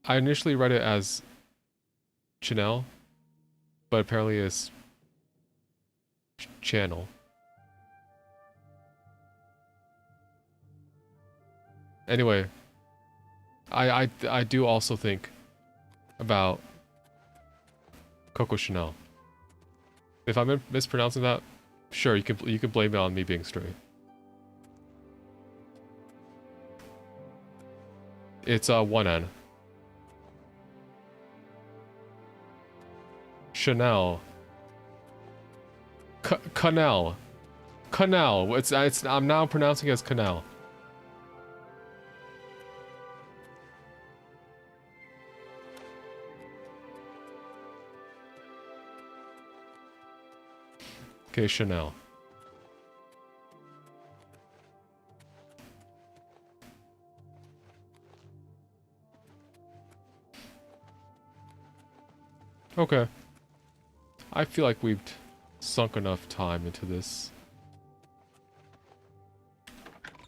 initially read it as Chanel, but apparently it's channel. Anyway, I do also think about Coco Chanel. If I'm mispronouncing that, sure, you can blame it on me being straight. It's one N. Chanel. Canal. Canal. It's I'm now pronouncing it as canal. Okay, Chanel. Okay. I feel like we've sunk enough time into this.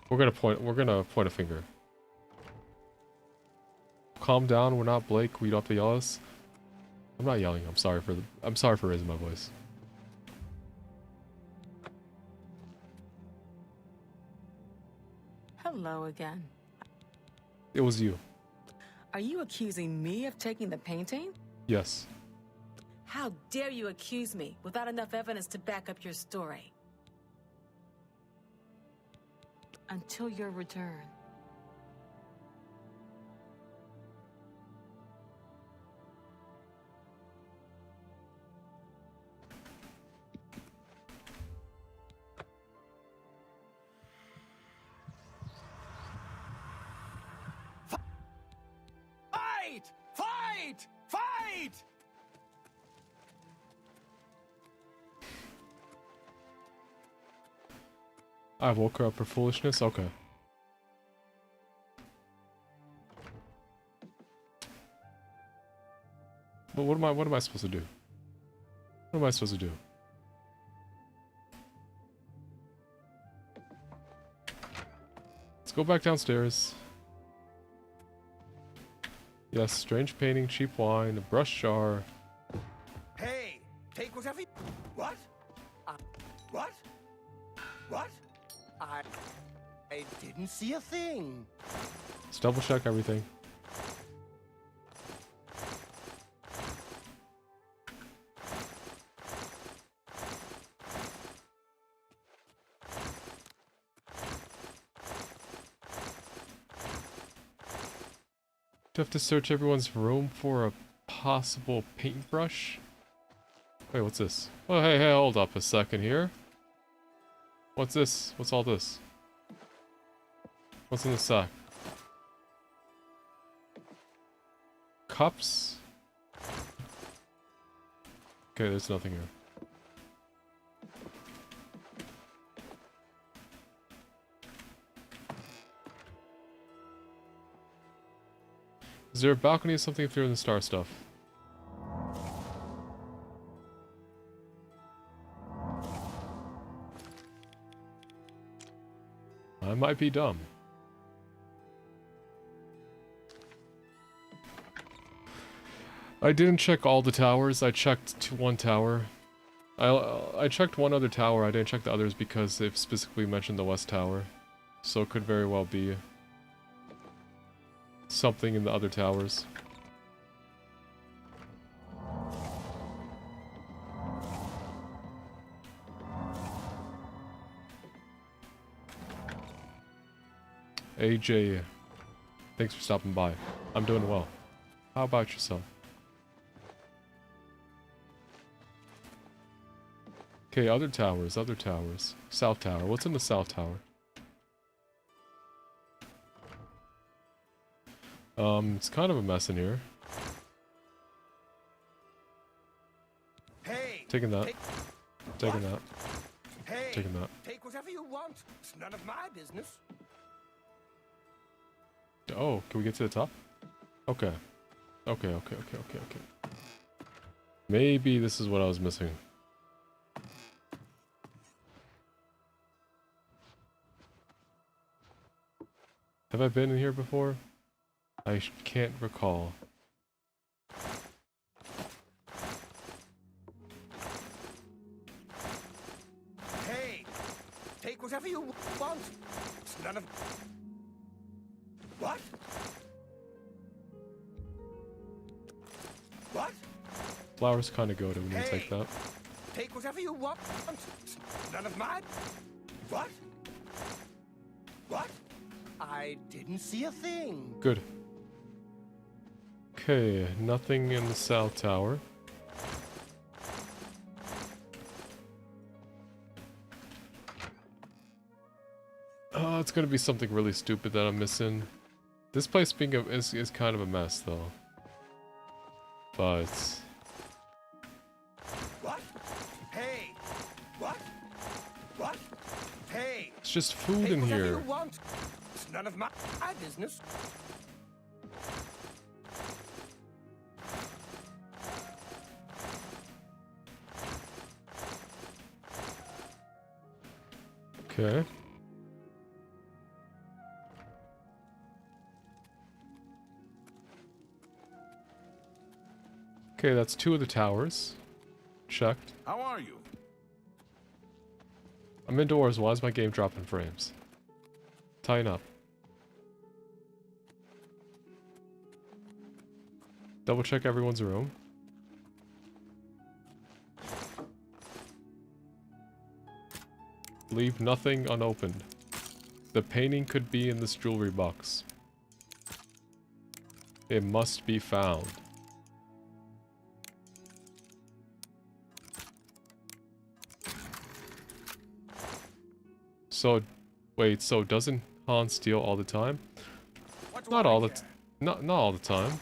We're gonna point a finger. Calm down, we're not Blake, we don't have to yell at us. I'm not yelling, I'm sorry for raising my voice. Hello again. It was you. Are you accusing me of taking the painting? Yes. How dare you accuse me without enough evidence to back up your story? Until your return. Fight! Fight! Fight! I woke her up for foolishness? Okay. But what am I supposed to do? What am I supposed to do? Let's go back downstairs. Yes, strange painting, cheap wine, a brush jar. Hey, take whatever you... What? What? What? I didn't see a thing. Let's double check everything. Do I have to search everyone's room for a possible paintbrush? Wait, what's this? Oh, hey, hold up a second here. What's this? What's all this? What's in the sack? Cups? Okay, there's nothing here. Is there a balcony or something through the star stuff? I might be dumb. I didn't check all the towers. I checked one tower. I checked one other tower. I didn't check the others because they've specifically mentioned the West Tower. So it could very well be something in the other towers. AJ, thanks for stopping by. I'm doing well. How about yourself? Okay, other towers, other towers. South tower. What's in the south tower? It's kind of a mess in here. Hey! Taking that. Taking that. Hey! Taking that. Take whatever you want. It's none of my business. Oh, can we get to the top? Okay. Okay. Maybe this is what I was missing. Have I been in here before? I can't recall. Hey! Take whatever you want. It's none of... What? What? Flowers kind of goaded when you Hey! take that. Take whatever you want. It's none of mine. What? What? I didn't see a thing. Good. Okay, nothing in the south tower. Oh, it's gonna be something really stupid that I'm missing. This place being is kind of a mess, though. But What? Hey! What? What? Hey! it's just food Take in whatever here. you want. It's none of my business. Okay. Okay, that's 2 of the towers. Checked. How are you? I'm indoors. Why is my game dropping frames? Tying up. Double check everyone's room. Leave nothing unopened. The painting could be in this jewelry box. It must be found. So, wait, so doesn't Han steal all the time? Not all the not all the time.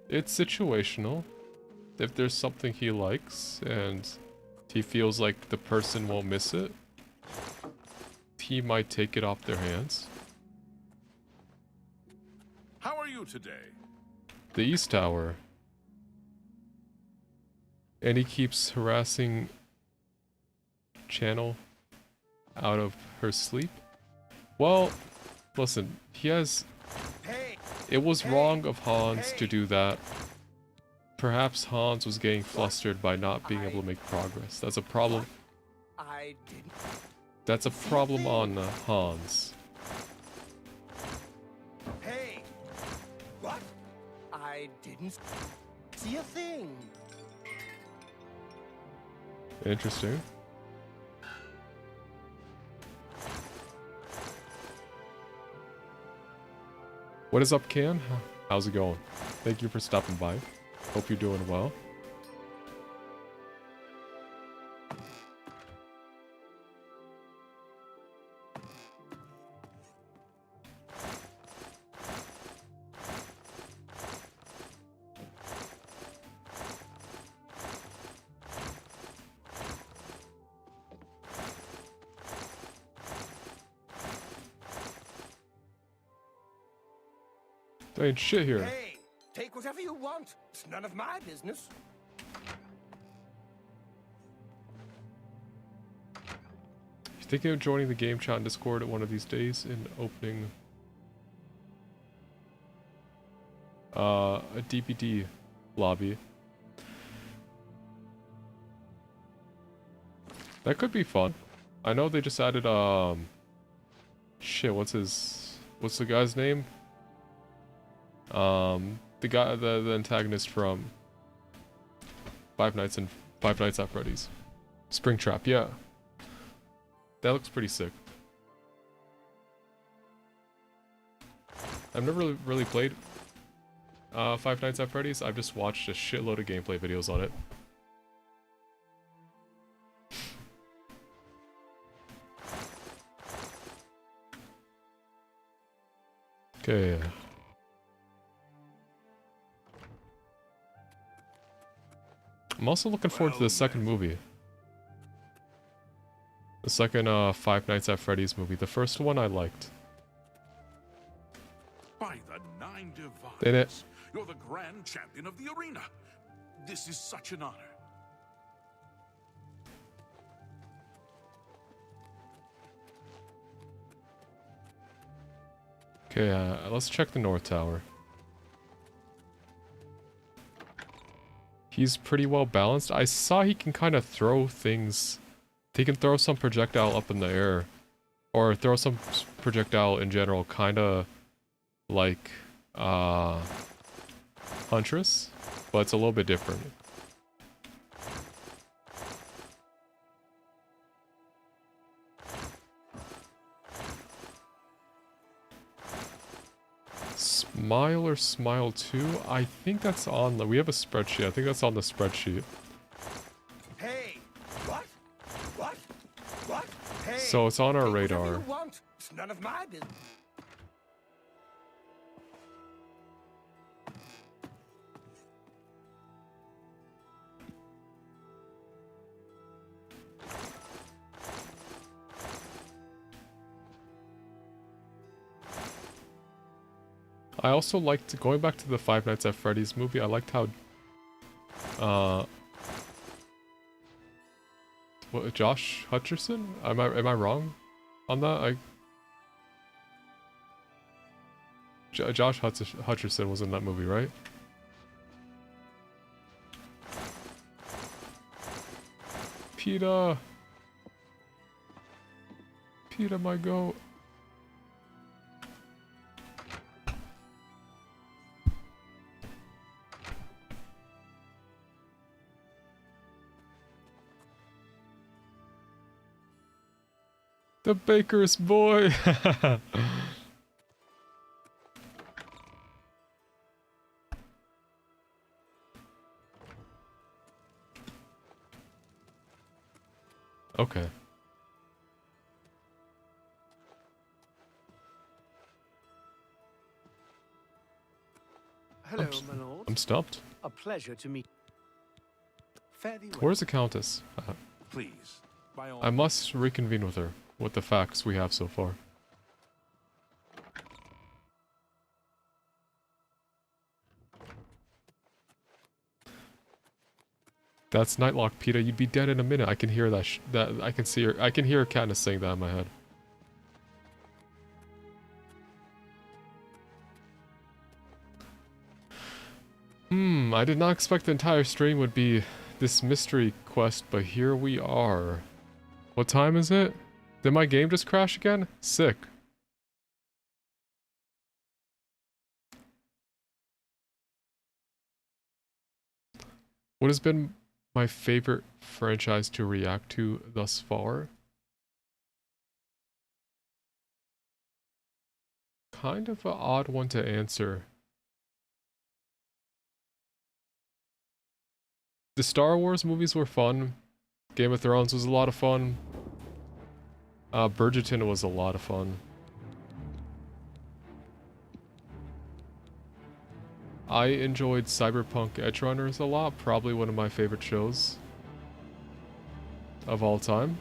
It's situational. If there's something he likes and he feels like the person won't miss it, he might take it off their hands. How are you today? The East Tower. And he keeps harassing Channel out of her sleep. Well, listen, he has... Hey! It was wrong of Hans to do that. Perhaps Hans was getting flustered by not being able to make progress. That's a problem. I didn't... That's a problem on Hans. Hey! What? I didn't see a thing. Interesting. What is up, Can? How's it going? Thank you for stopping by. Hope you're doing well. There ain't shit here. Hey! Take whatever you want. It's none of my business. You thinking of joining the game chat and Discord at one of these days and opening a DPD lobby? That could be fun. I know they just added shit, what's the guy's name? The guy, the antagonist from Five Nights at Freddy's. Springtrap, yeah. That looks pretty sick. I've never really played Five Nights at Freddy's. I've just watched a shitload of gameplay videos on it. Okay. I'm also looking forward to the second movie. The second Five Nights at Freddy's movie. The first one I liked. By the nine Did it? divides, you're the grand champion of the arena. This is such an honor. Okay, let's check the North Tower. He's pretty well balanced. I saw he can kind of throw things. He can throw some projectile up in the air. Or throw some projectile in general, kind of like Huntress, but it's a little bit different. Smile or Smile 2? I think that's on the... We have a spreadsheet. I think that's on the spreadsheet. Hey, what? What? What? Hey, So it's on our take whatever radar. you want. It's none of my business. I also liked... Going back to the Five Nights at Freddy's movie, I liked how... What, Josh Hutcherson? Am I wrong on that? Josh Hutcherson was in that movie, right? PETA! PETA, my goat. The baker's boy! Okay. Hello, my lord. I'm stumped. A pleasure to meet. Fare thee well. Where's the Countess? Please, by all I must reconvene with her, with the facts we have so far. That's Nightlock, PETA. You'd be dead in a minute. I can hear that. I can see her. I can hear Katniss saying that in my head. I did not expect the entire stream would be this mystery quest, but here we are. What time is it? Did my game just crash again? Sick. What has been my favorite franchise to react to thus far? Kind of an odd one to answer. The Star Wars movies were fun. Game of Thrones was a lot of fun. Bridgerton was a lot of fun. I enjoyed Cyberpunk Edgerunners a lot, probably one of my favorite shows of all time,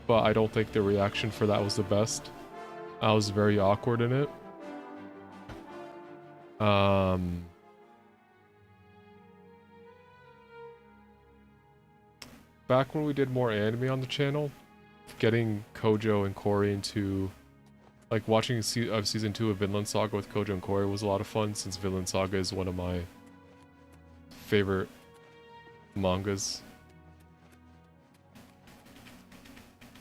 but I don't think the reaction for that was the best. I was very awkward in it. Back when we did more anime on the channel, getting Kojo and Corey into, like, watching season 2 of Vinland Saga with Kojo and Corey was a lot of fun, since Vinland Saga is one of my favorite mangas.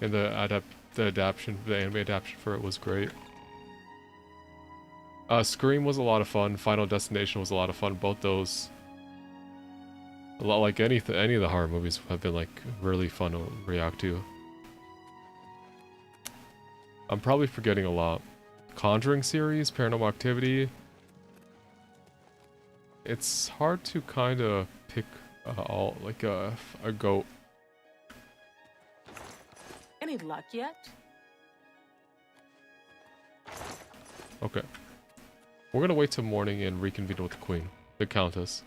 And the anime adaptation for it was great. Scream was a lot of fun. Final Destination was a lot of fun. Both those, a lot like any of the horror movies, have been like really fun to react to. I'm probably forgetting a lot. Conjuring series, Paranormal Activity, It's hard to kind of pick all like a goat. Any luck yet? Okay. We're gonna wait till morning and reconvene with the queen, the countess.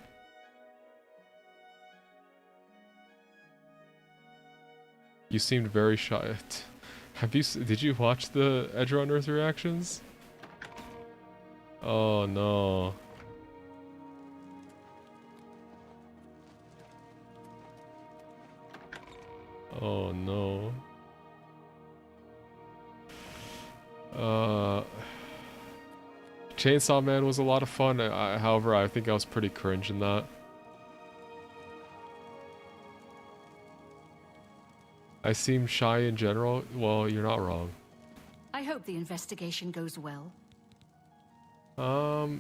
You seemed very shy. Did you watch the Edgerunners reactions? Oh no. Oh no. Chainsaw Man was a lot of fun. However, I think I was pretty cringe in that. I seem shy in general. Well, you're not wrong. I hope the investigation goes well. Do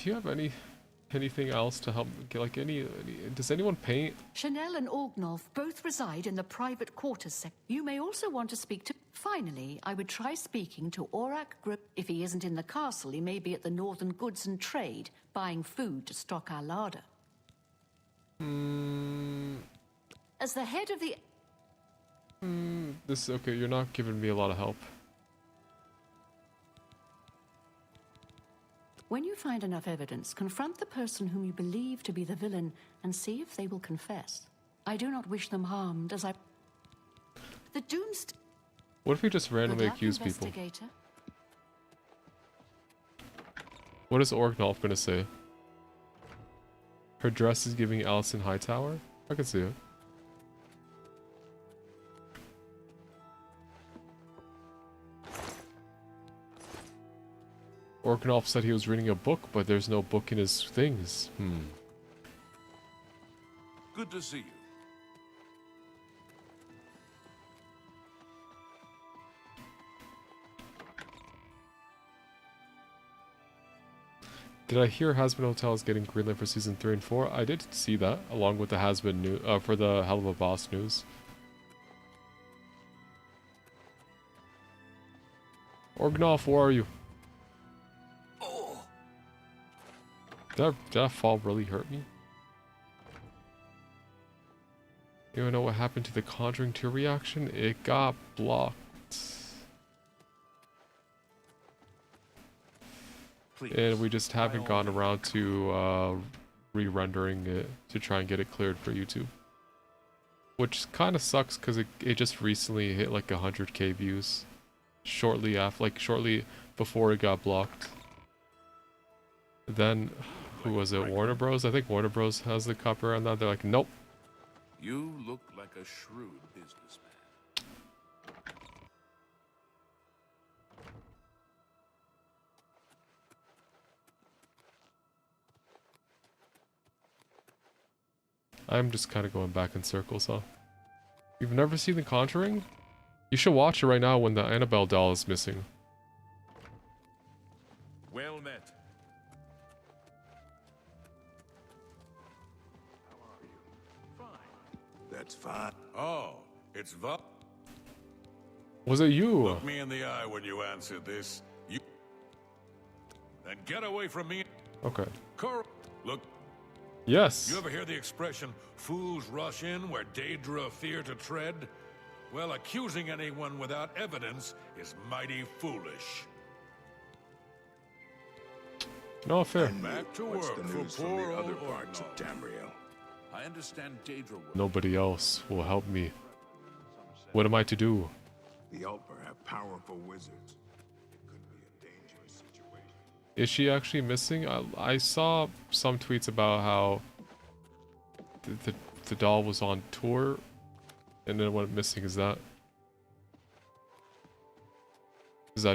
you have anything else to help? Like does anyone paint? Chanel and Orgnolf both reside in the private quarters sector. You may also want to speak to... Finally, I would try speaking to Aurak Grip. If he isn't in the castle, he may be at the Northern Goods and Trade, buying food to stock our larder. As the head of the... Okay, you're not giving me a lot of help. When you find enough evidence, confront the person whom you believe to be the villain and see if they will confess. I do not wish them harmed as I... The Doomsday... What if we just randomly accuse people? What is Orgnolf gonna say? Her dress is giving Allison Hightower? I can see it. Orgnolf said he was reading a book, but there's no book in his things. Good to see you. Did I hear Hazbin Hotel is getting greenlit for season 3 and 4? I did see that, along with the Hazbin news for the Hell of a Boss news. Orgnolf, where are you? Oh. Did that fall really hurt me? You wanna know what happened to the Conjuring 2 reaction? It got blocked. Please, and we just haven't gone around to re-rendering it to try and get it cleared for YouTube. Which kind of sucks because it just recently hit like 100k views. Shortly before it got blocked. Then, who was it? Warner Bros? I think Warner Bros has the copyright on that. They're like, nope. You look like a shrewd businessman. I'm just kind of going back in circles, huh? You've never seen The Conjuring? You should watch it right now when the Annabelle doll is missing. Well met. How are you? Fine. That's fine. Oh, it's Va. Was it you? Look me in the eye when you answer this. You. Then get away from me. Okay. Chorrol. Look. Yes. You ever hear the expression, fools rush in where Daedra fear to tread? Well, accusing anyone without evidence is mighty foolish. No, fair. Back to What's work the for news from poor the other old parts of Orgnolf. Tamriel? I understand Daedra will... Nobody else will help me. What am I to do? The Ulper have powerful wizards. It could be a dangerous situation. Is she actually missing? I saw some tweets about how the doll was on tour and then went missing. Is that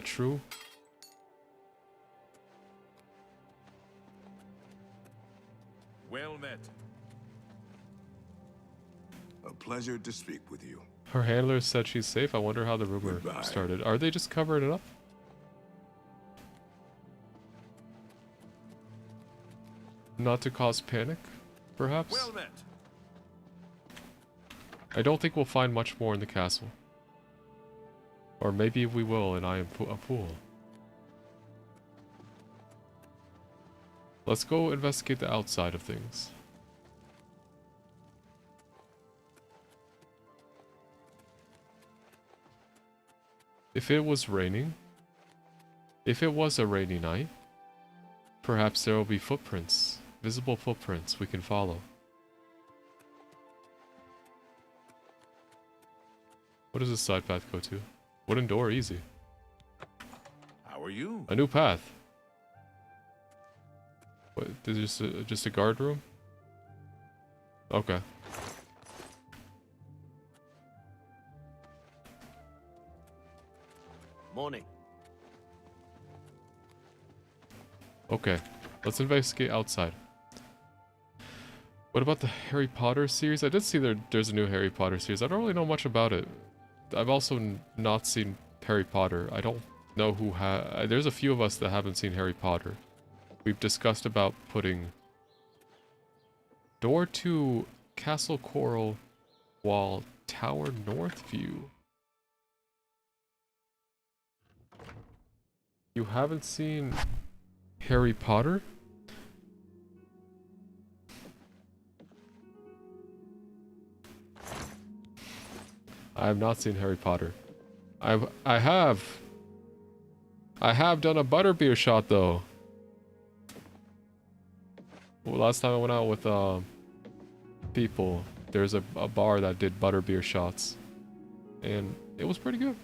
true? Well met. A pleasure to speak with you. Her handler said she's safe. I wonder how the rumor Goodbye. started. Are they just covering it up? Not to cause panic, perhaps? Well met. I don't think we'll find much more in the castle. Or maybe we will, and I am a fool. Let's go investigate the outside of things. If it was raining, if it was a rainy night, perhaps there will be footprints, visible footprints we can follow. What does this side path go to? Wooden door, easy. How are you? A new path. What, is this just a guard room? Okay. Morning. Okay, let's investigate outside. What about the Harry Potter series? I did see there's a new Harry Potter series. I don't really know much about it. I've also not seen Harry Potter. I don't know who there's a few of us that haven't seen Harry Potter. We've discussed about putting door to Castle Chorrol while Tower North View. You haven't seen Harry Potter? I have not seen Harry Potter. I have done a butterbeer shot though. Well, last time I went out with people, there's a bar that did butterbeer shots, and it was pretty good.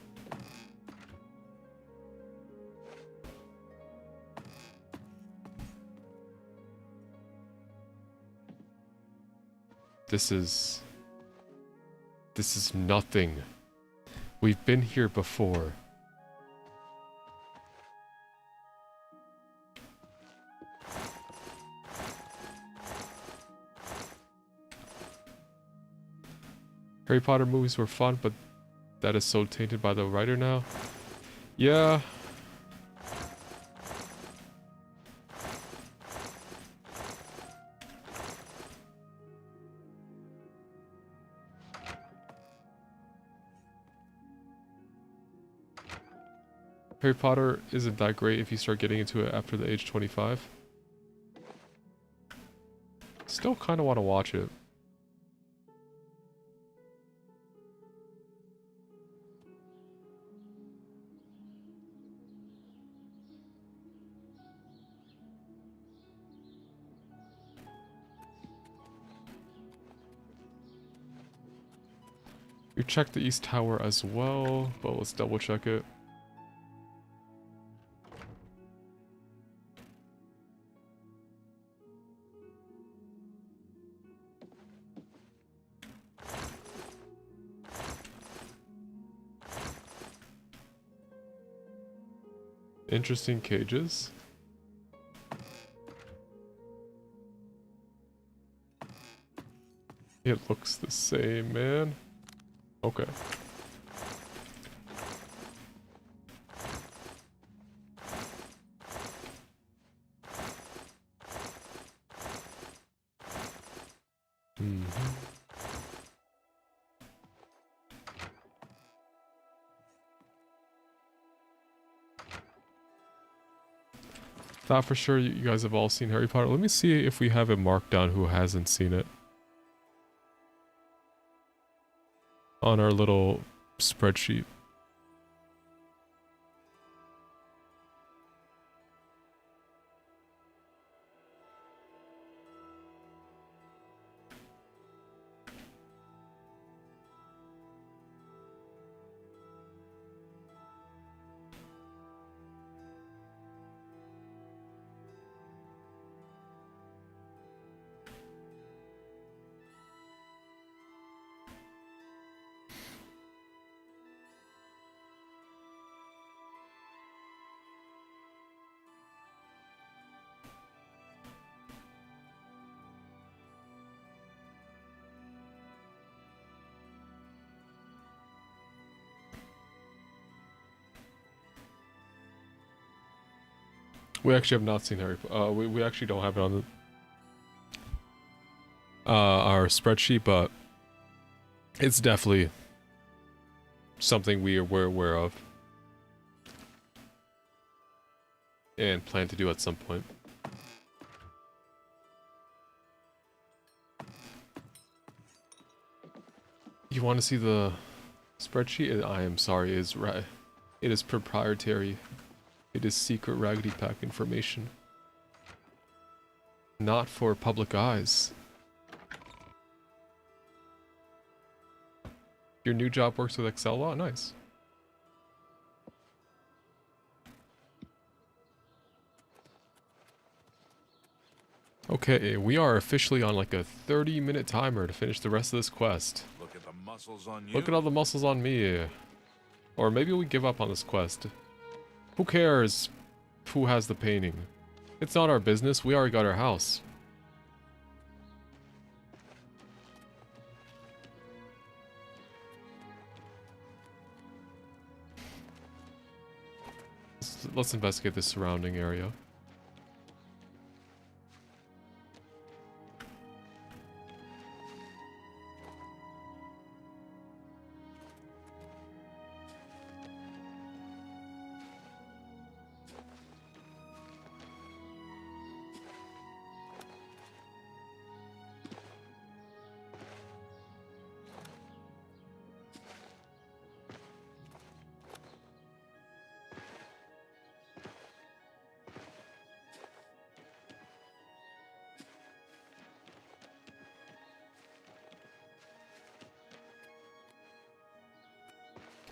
This is nothing. We've been here before. Harry Potter movies were fun, but that is so tainted by the writer now. Yeah. Harry Potter isn't that great if you start getting into it after the age 25. Still kind of want to watch it. We checked the East Tower as well, but let's double check it. Interesting cages. It looks the same, man. Okay. Thought for sure you guys have all seen Harry Potter. Let me see if we have it marked down who hasn't seen it. On our little spreadsheet. We actually have not seen Harry Potter. We actually don't have it on the, our spreadsheet, but it's definitely something we're aware of and plan to do at some point. You want to see the spreadsheet? I am sorry, it is proprietary. It is secret Raggedy Pack information. Not for public eyes. Your new job works with Excel a lot? Nice. Okay, we are officially on like a 30-minute timer to finish the rest of this quest. Look at the muscles on you. Look at all the muscles on me. Or maybe we give up on this quest. Who cares who has the painting? It's not our business, we already got our house. Let's investigate the surrounding area.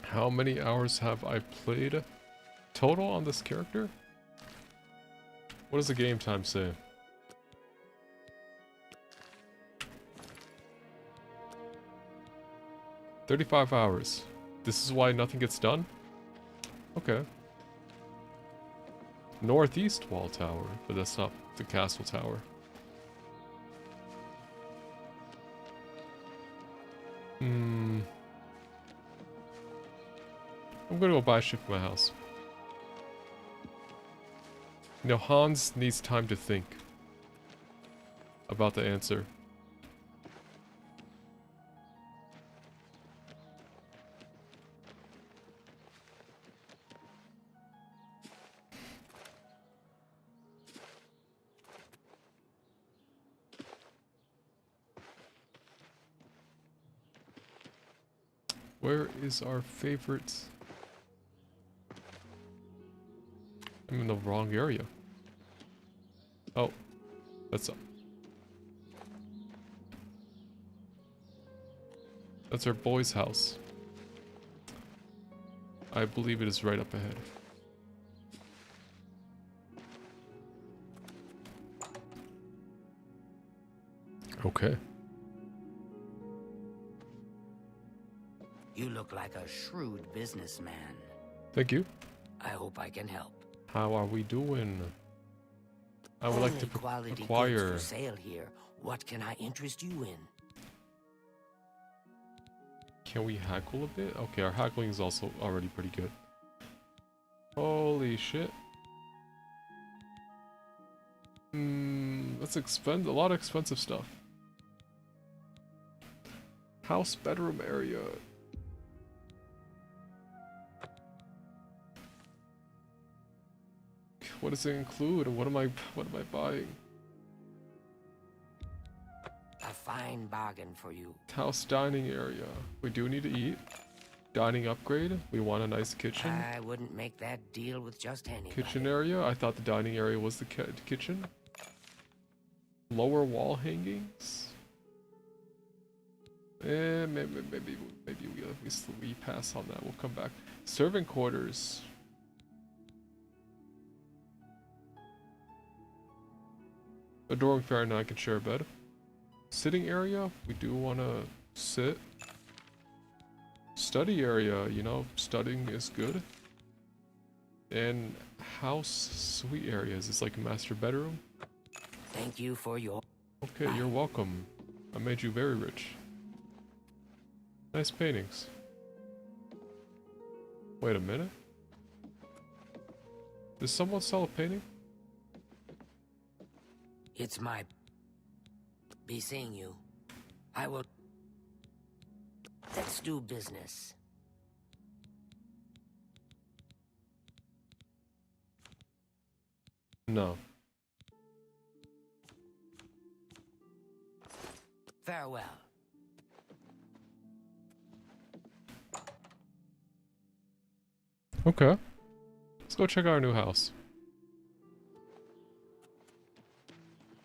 How many hours have I played total on this character? What does the game time say? "35 hours. This is why nothing gets done?" Okay. Northeast wall tower, but that's not the castle tower. I'm gonna go buy shit for my house. You know, Hans needs time to think about the answer. Where is our favorite? I'm in the wrong area. Oh, that's our boy's house. I believe it is right up ahead. Okay. You look like a shrewd businessman. Thank you. I hope I can help. How are we doing? I would like to quality acquire. goods for sale here. What can I interest you in? Can we hackle a bit? Okay, our hackling is also already pretty good. Holy shit. That's a lot of expensive stuff. House bedroom area. What does it include? What am I buying? A fine bargain for you. House dining area. We do need to eat. Dining upgrade. We want a nice kitchen. I wouldn't make that deal with just anybody. Kitchen area. I thought the dining area was the kitchen. Lower wall hangings. Maybe we pass on that. We'll come back. Servant quarters. A door with fire, and I can share a bed. Sitting area, we do want to sit. Study area, you know, studying is good. And house suite areas, it's like a master bedroom. Thank you for your... Okay, you're welcome. I made you very rich. Nice paintings. Wait a minute. Does someone sell a painting? It's my... be seeing you. I will... Let's do business. No. Farewell. Okay. Let's go check out our new house.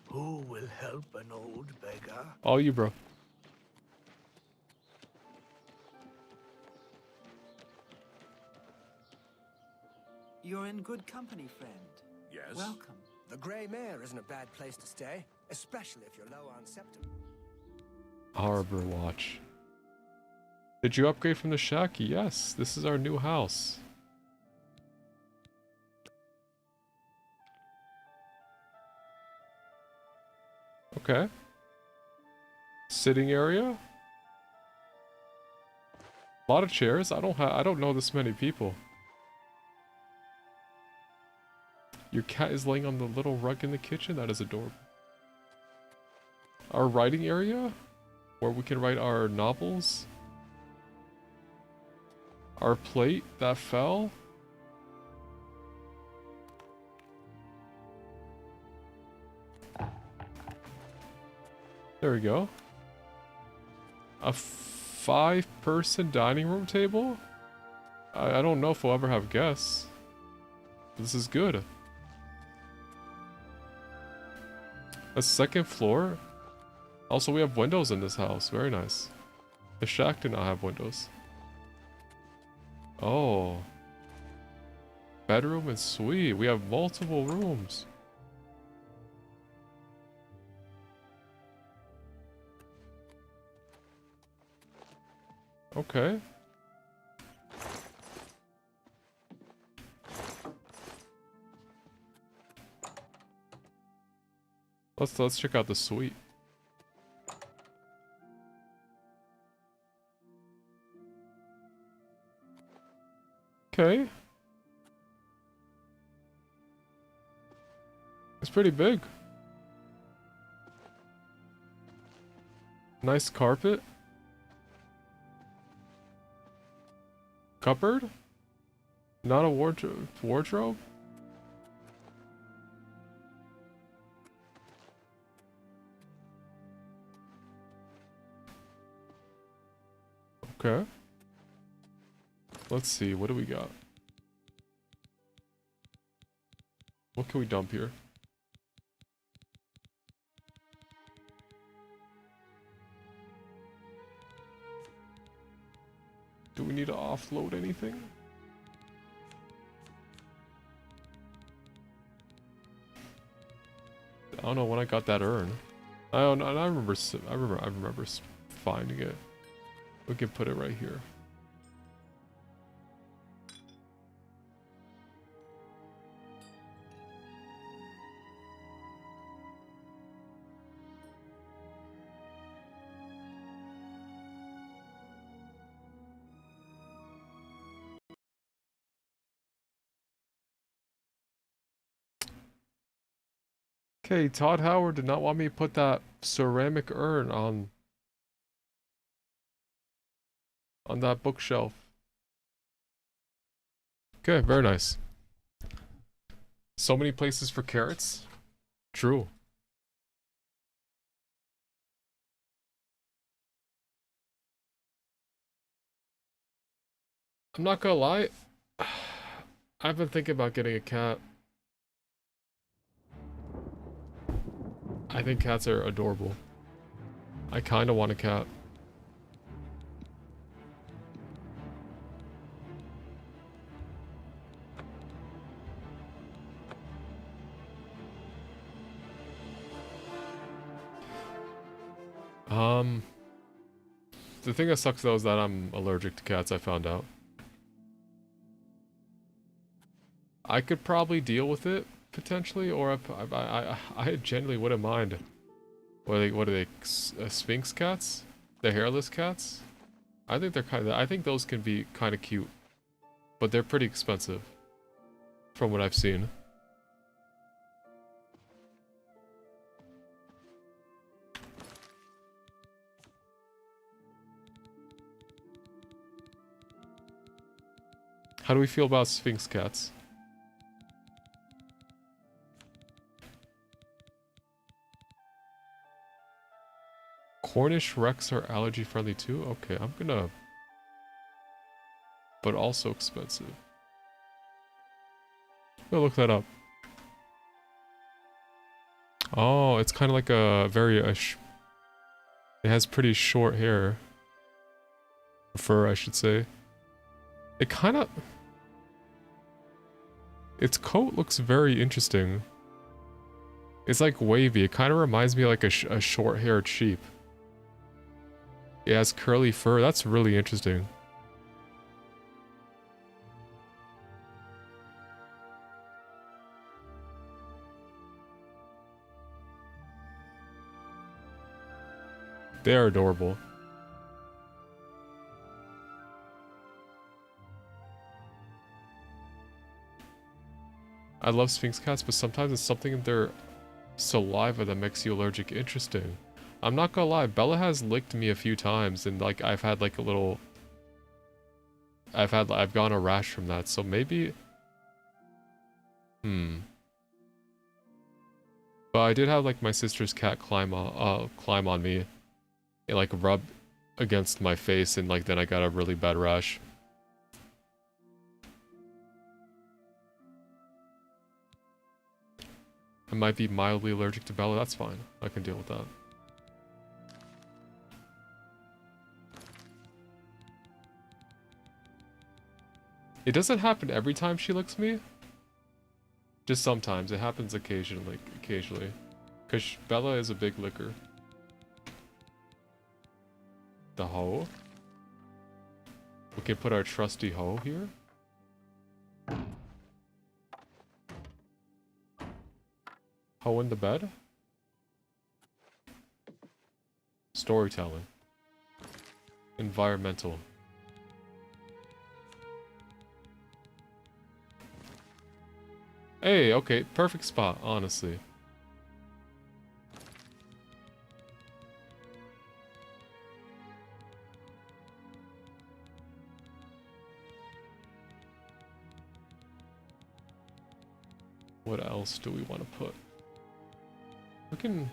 Who will help an old beggar? All you, bro. You're in good company, friend. Yes? Welcome. The Grey Mare isn't a bad place to stay, especially if you're low on septum. Harbor Watch. Did you upgrade from the shack? Yes, this is our new house. Okay. Sitting area. A lot of chairs. I don't know this many people. Your cat is laying on the little rug in the kitchen. That is adorable. Our writing area, where we can write our novels. Our plate that fell. There we go. A 5-person dining room table? I don't know if we'll ever have guests. This is good. A second floor? Also, we have windows in this house. Very nice. The shack did not have windows. Oh. Bedroom and suite. We have multiple rooms. Okay. Let's check out the suite. Okay. It's pretty big. Nice carpet. Cupboard? Not a wardrobe? Okay. Let's see, what do we got? What can we dump here? Do we need to offload anything? I don't know when I got that urn. I remember finding it. We can put it right here. Okay, Todd Howard did not want me to put that ceramic urn on that bookshelf. Okay, very nice. So many places for carrots. True. I'm not gonna lie. I've been thinking about getting a cat. I think cats are adorable. I kinda want a cat. The thing that sucks though is that I'm allergic to cats, I found out. I could probably deal with it, potentially, or I genuinely wouldn't mind. What are they, Sphinx cats? The hairless cats? I think I think those can be kind of cute. But they're pretty expensive. From what I've seen. How do we feel about Sphinx cats? Cornish Rex are allergy friendly too? Okay, I'm gonna... But also expensive. Go look that up. Oh, it's kind of like a very... it has pretty short hair. Fur, I should say. It kind of... Its coat looks very interesting. It's like wavy. It kind of reminds me of like a short-haired sheep. It has curly fur. That's really interesting. They are adorable. I love Sphinx cats, but sometimes it's something in their saliva that makes you allergic. Interesting. I'm not gonna lie, Bella has licked me a few times, and like I've had like a little... I've gotten a rash from that, so maybe... But I did have like my sister's cat climb on me. It like rubbed against my face, and like then I got a really bad rash. I might be mildly allergic to Bella, that's fine. I can deal with that. It doesn't happen every time she licks me. Just sometimes. It happens occasionally. Because Bella is a big licker. The hoe. We can put our trusty hoe here. Hoe in the bed. Storytelling. Environmental. Hey, okay, perfect spot, honestly. What else do we want to put? We can...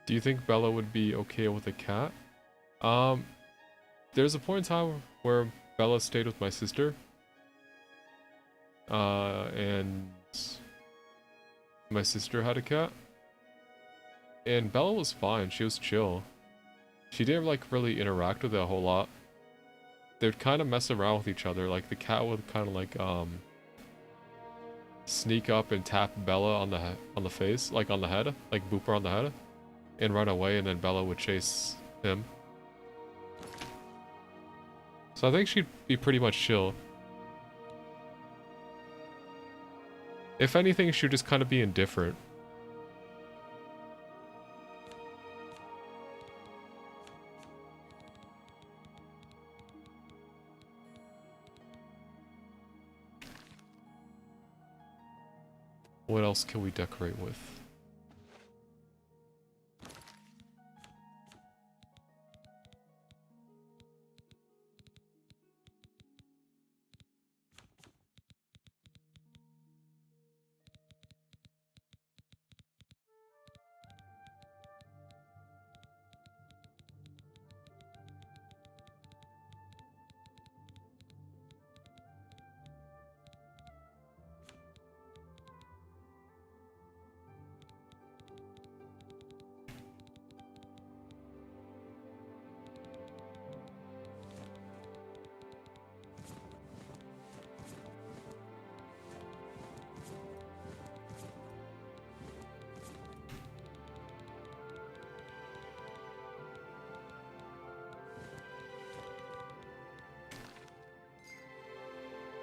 Do you think Bella would be okay with a cat? There's a point in time where Bella stayed with my sister. And my sister had a cat. And Bella was fine, she was chill. She didn't like really interact with it a whole lot. They'd kind of mess around with each other, like the cat would kind of like sneak up and tap Bella on the face, like on the head, like boop her on the head, and run away, and then Bella would chase him. So I think she'd be pretty much chill. If anything, she'd just kind of be indifferent. What else can we decorate with?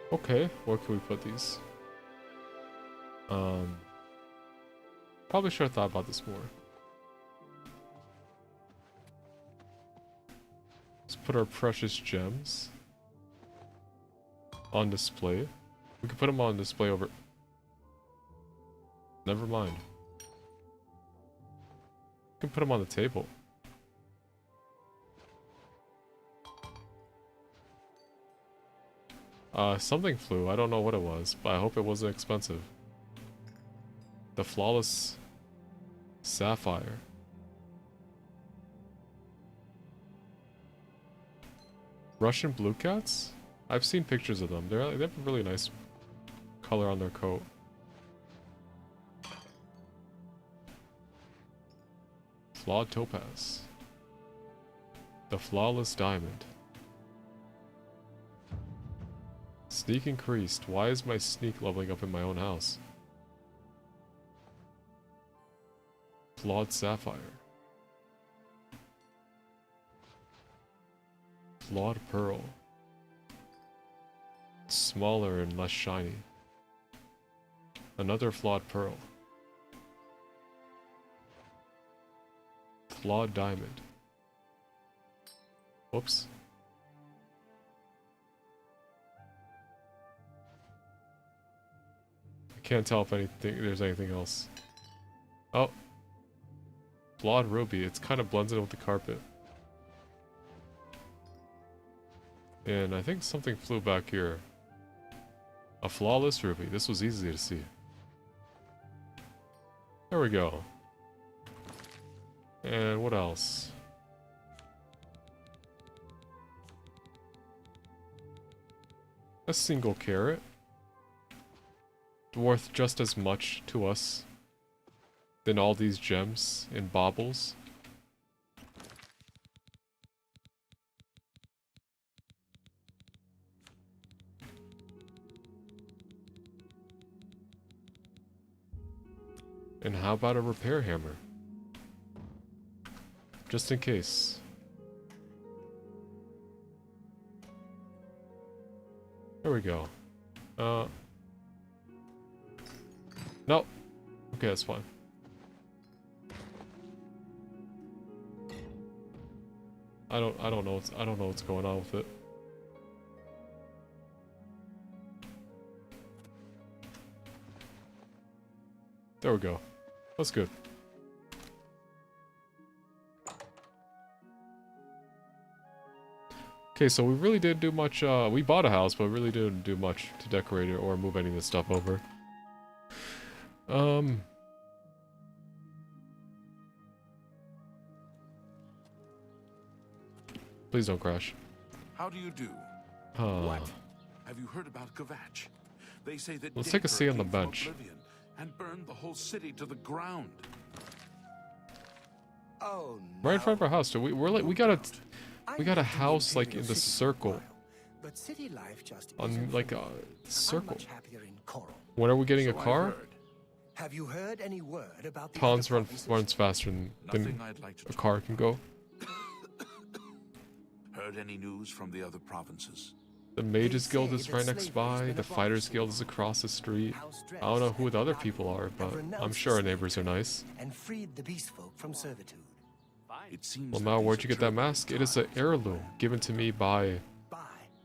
Okay, where can we put these? Probably should have thought about this more. Let's put our precious gems on display. We could put them on display over... Never mind. We can put them on the table. Something flew. I don't know what it was, but I hope it wasn't expensive. The flawless sapphire. Russian blue cats? I've seen pictures of them. They have a really nice color on their coat. Flawed topaz. The flawless diamond. Sneak increased. Why is my sneak leveling up in my own house? Flawed sapphire. Flawed pearl. Smaller and less shiny. Another flawed pearl. Flawed diamond. Whoops. I can't tell if there's anything else. Oh. Flawed ruby. It's kind of blends in with the carpet. And I think something flew back here. A flawless ruby. This was easy to see. There we go. And what else? A single carrot. Worth just as much to us than all these gems and baubles. And how about a repair hammer? Just in case. There we go. Nope. Okay, that's fine. I don't know what's going on with it. There we go. That's good. Okay, so we really didn't do much. We bought a house, but we really didn't do much to decorate it or move any of this stuff over. Please don't crash. How do you do? What? Have you heard about Kvatch? They say that Let's take a seat on the bench. And burned the whole city to the ground. Oh, Right in front of our house. So we got a house like in the circle. But city life just On like a circle. much happier in Chorrol. When are we getting a car? Have you heard any word about the Pawns other runs provinces? faster than a car can go. Heard any news from the other provinces? The Mages They Guild say is that right next slavery has by, been the Fighters abolished Guild is across the street. House I don't know Dress who the other and people are, have but I'm renounced sure our slavery neighbors are nice. and freed the beast folk from servitude. It seems Well that now, these where'd are you get that turbulent mask? It is an times. heirloom given to me by Bye.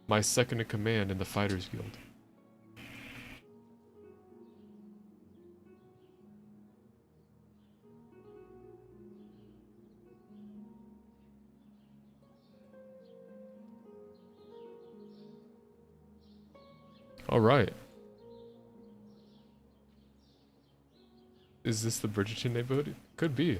my second in command in the Fighters Guild. Alright. Is this the Bridgerton neighborhood? Could be.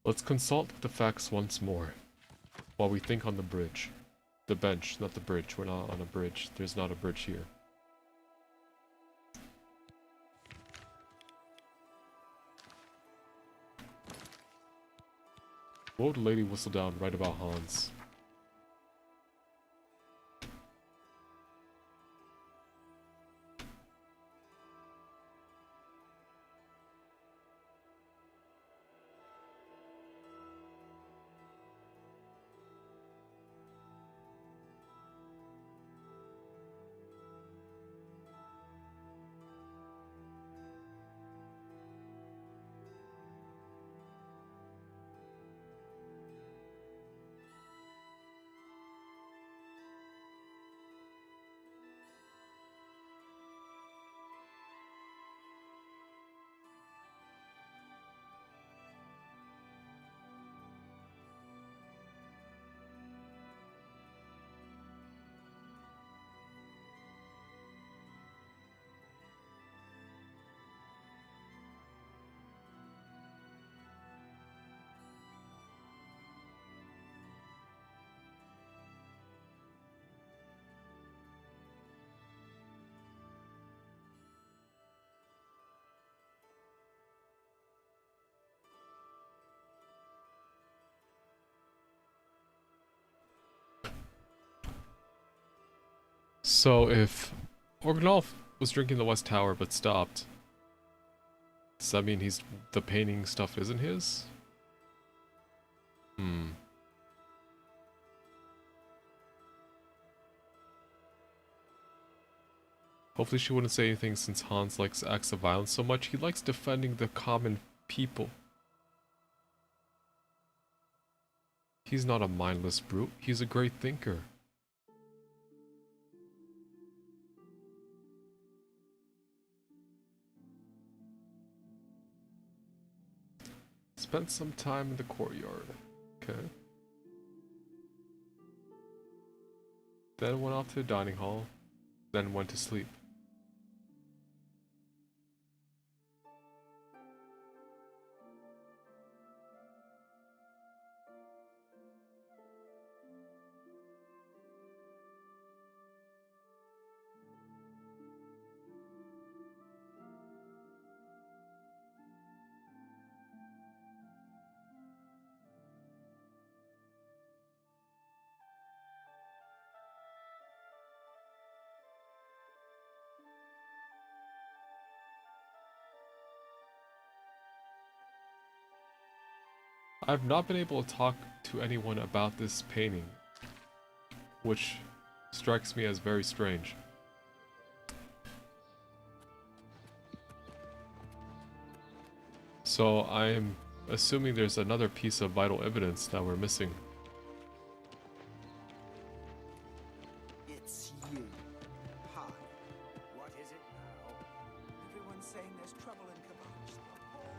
Let's consult the facts once more, while we think on the bridge. The bench, not the bridge. We're not on a bridge. There's not a bridge here. What would Lady Whistledown write about Hans? So if Orgnolf was drinking the West Tower but stopped, does that mean the painting stuff isn't his? Hopefully she wouldn't say anything since Hans likes acts of violence so much. He likes defending the common people. He's not a mindless brute. He's a great thinker. Spent some time in the courtyard. Okay. Then went off to the dining hall. Then went to sleep. I've not been able to talk to anyone about this painting, which strikes me as very strange. So I'm assuming there's another piece of vital evidence that we're missing. It's you. Hi. What is it now? Everyone's saying there's trouble in Kavash the whole time.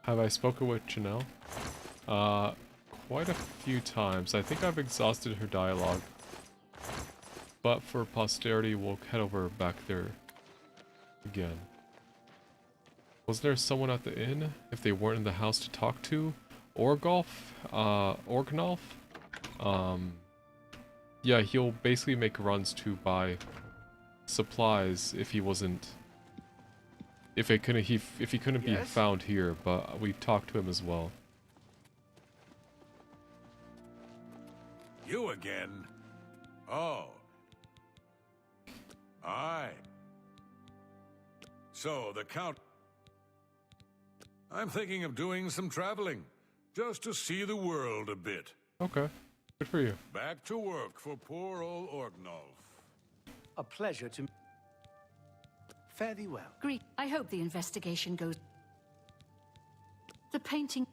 Have I spoken with Chanel? Quite a few times. I think I've exhausted her dialogue. But for posterity, we'll head over back there again. Was there someone at the inn? If they weren't in the house to talk to? Orgnolf? Yeah, he'll basically make runs to buy supplies if he wasn't... If he couldn't be found here, but we talked to him as well. You again? Oh. Aye. So, the Count... I'm thinking of doing some traveling, just to see the world a bit. Okay, good for you. Back to work for poor old Orgnolf. A pleasure to... Fare thee well. Greek, I hope the investigation goes... The painting...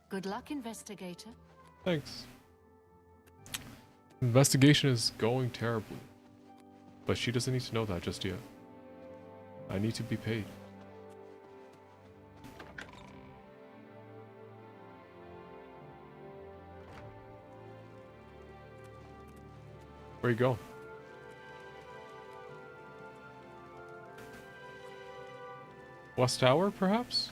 Good luck, investigator. Thanks. Investigation is going terribly. But she doesn't need to know that just yet. I need to be paid. Where you go? West Tower, perhaps?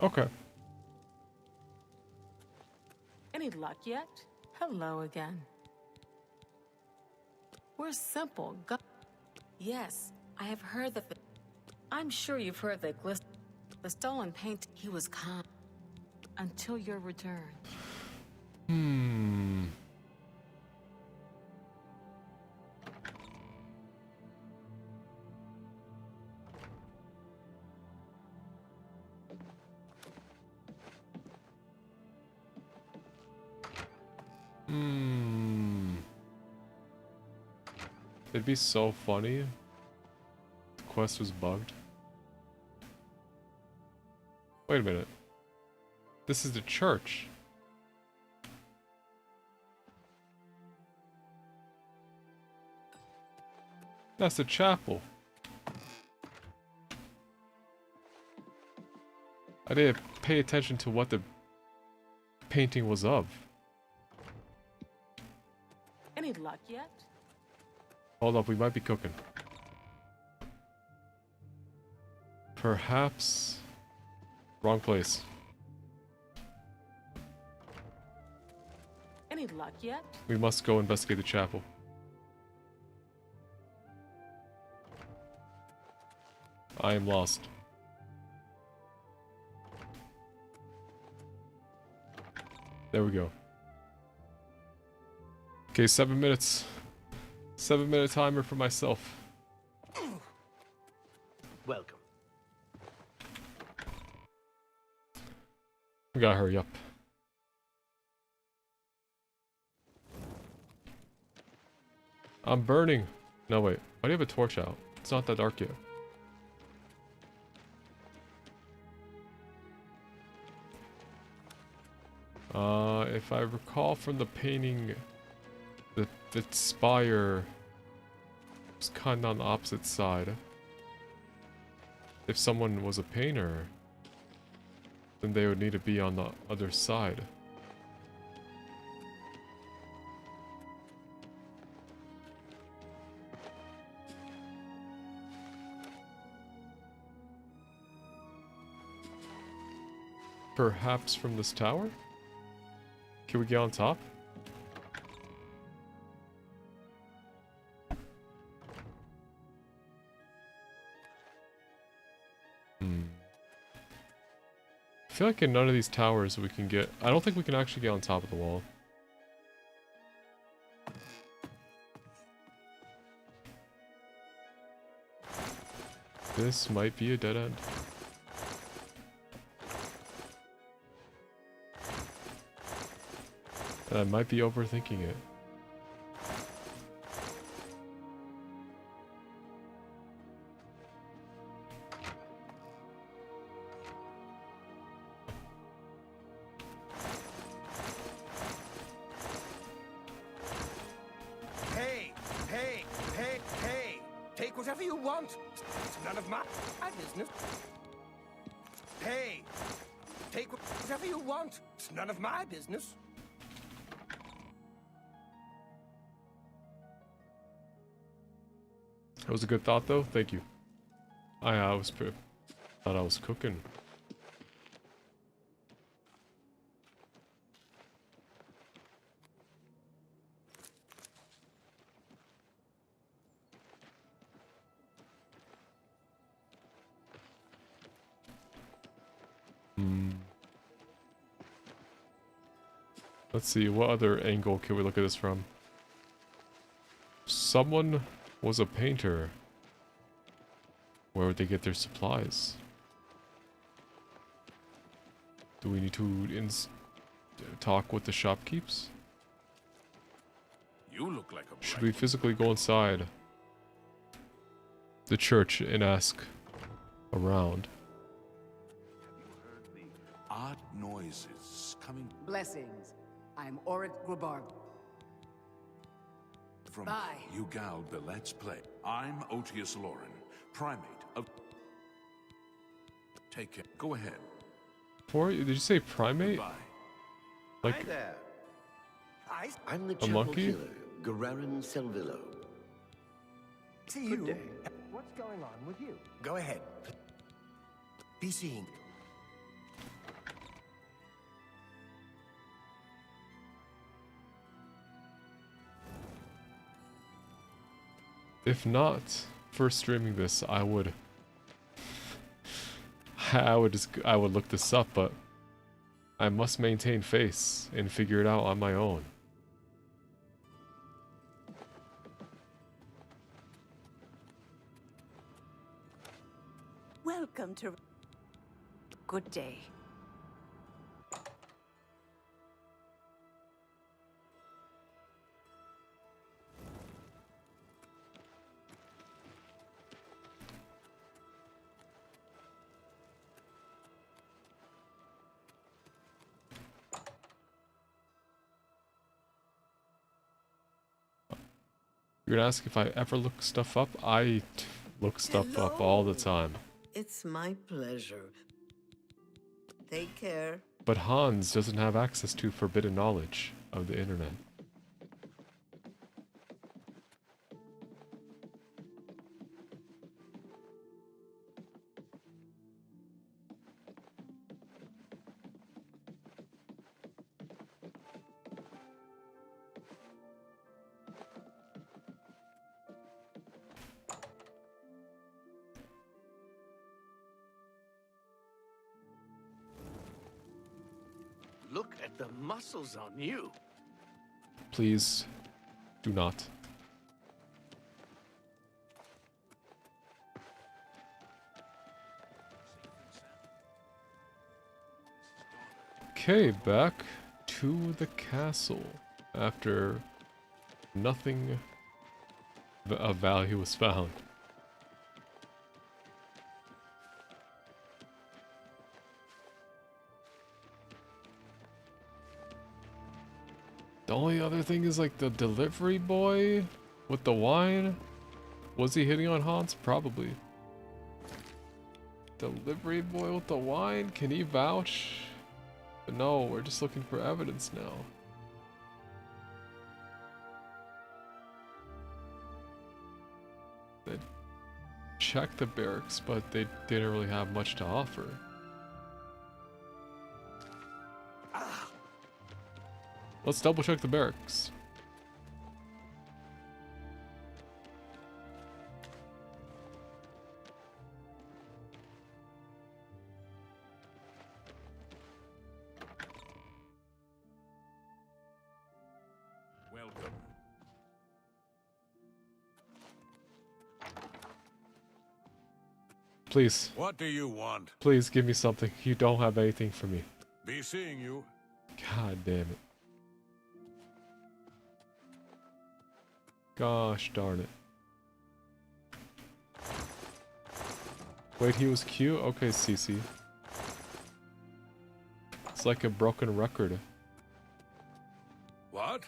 Okay. Any luck yet? Hello again. We're simple. Yes, I have heard that I'm sure you've heard that the stolen paint, he was calm. Until your return. It'd be so funny if the quest was bugged. Wait a minute. This is the church. That's the chapel. I didn't pay attention to what the painting was of. Any luck yet? Hold up, we might be cooking. Perhaps... Wrong place. Any luck yet? We must go investigate the chapel. I am lost. There we go. Okay, 7 minutes. 7-minute timer for myself. Welcome. We gotta hurry up. I'm burning. No, wait. Why do you have a torch out? It's not that dark yet. If I recall from the painting, the spire was kind of on the opposite side. If someone was a painter, then they would need to be on the other side. Perhaps from this tower? Can we get on top? I feel like in none of these towers we can get... I don't think we can actually get on top of the wall. This might be a dead end. And I might be overthinking it. Hey! Take whatever you want. It's none of my business. Hey! Take whatever you want. It's none of my business. That was a good thought, though. Thank you. I thought I was cooking. Let's see, what other angle can we look at this from? Someone was a painter. Where would they get their supplies? Do we need to talk with the shopkeepers? You look like a... Should we physically go inside the church and ask around? Odd noises coming Blessings. I'm Orit Grubarb. from Bye. Ugal Billet's play. I'm Otius Lauren, primate of... Take care. Go ahead. Did you say primate? Goodbye. Like Hi there. a I'm the chapel monkey? killer, Gararin Selvillo. See Good you. day. What's going on with you? Go ahead. Be seen. If not for streaming this, I would look this up, but I must maintain face and figure it out on my own. Welcome to... Good day. You're gonna ask if I ever look stuff up? I look stuff up all the time. It's my pleasure. Take care. But Hans doesn't have access to forbidden knowledge of the internet. Look at the muscles on you. Please, do not. Okay, back to the castle after nothing of value was found. The only other thing is like the delivery boy with the wine. Was he hitting on Hans? Probably. Delivery boy with the wine? Can he vouch? But no, we're just looking for evidence now. They checked the barracks, but they didn't really have much to offer. Let's double check the barracks. Welcome. Please. What do you want? Please give me something. You don't have anything for me. Be seeing you. God damn it. Gosh darn it. Wait, he was cute? Okay, Cece. It's like a broken record. What?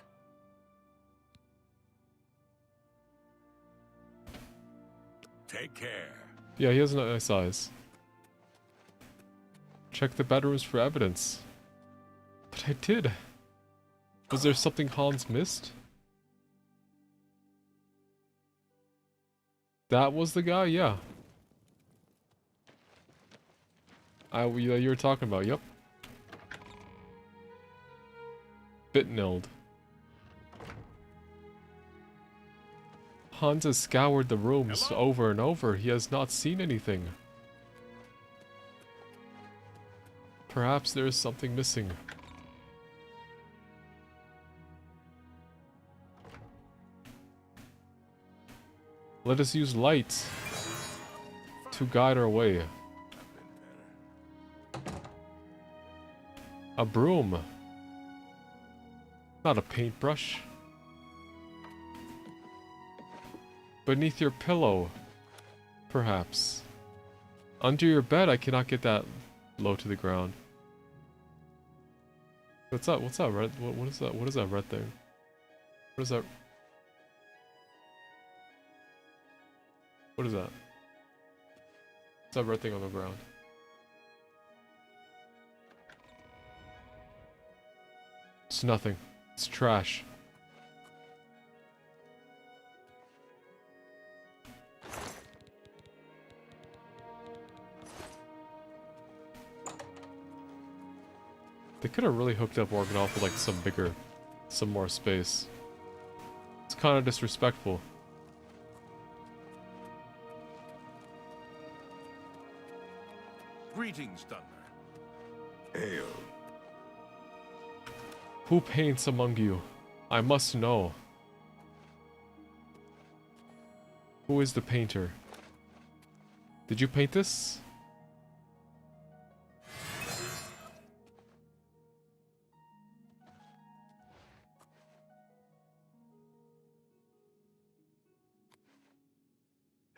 Take care. Yeah, he has a nice eyes. Check the bedrooms for evidence. But I did. Was there something Hans missed? That was the guy? Yeah. You were talking about, yep. Bitnilled. Hans has scoured the rooms over and over. He has not seen anything. Perhaps there is something missing. Let us use light to guide our way. A broom. Not a paintbrush. Beneath your pillow. Perhaps. Under your bed, I cannot get that low to the ground. What's up? What's that red? What is that? What is that red thing? What is that? What is that? What's that red thing on the ground? It's nothing. It's trash. They could have really hooked up Organoff with like some more space. It's kind of disrespectful. Greetings, Thunder. Hail. Who paints among you? I must know. Who is the painter? Did you paint this?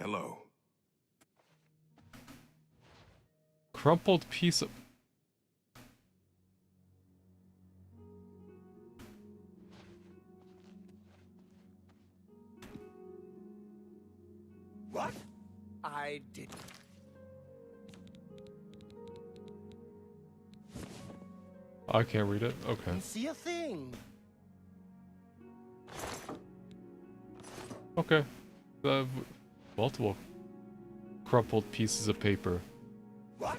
Hello. Crumpled piece of... What? I didn't. I can't read it. Okay. Didn't see a thing. Okay. Multiple crumpled pieces of paper. What?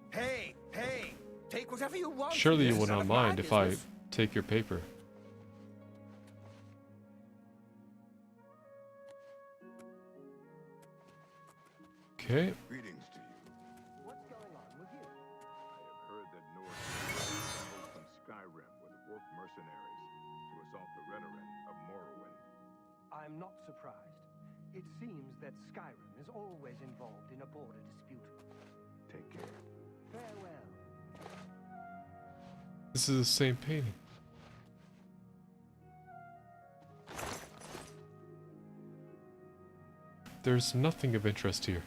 Hey, hey! Take whatever you want. Surely you This would is none not of my mind if I business. take your paper. Okay. Greetings to you. What's going on with you? I have heard that North traveled from Skyrim with orc mercenaries to assault the Redoran of Morrowind. I'm not surprised. It seems that Skyrim is always involved in a border dispute. Take care. Farewell. This is the same painting. There's nothing of interest here.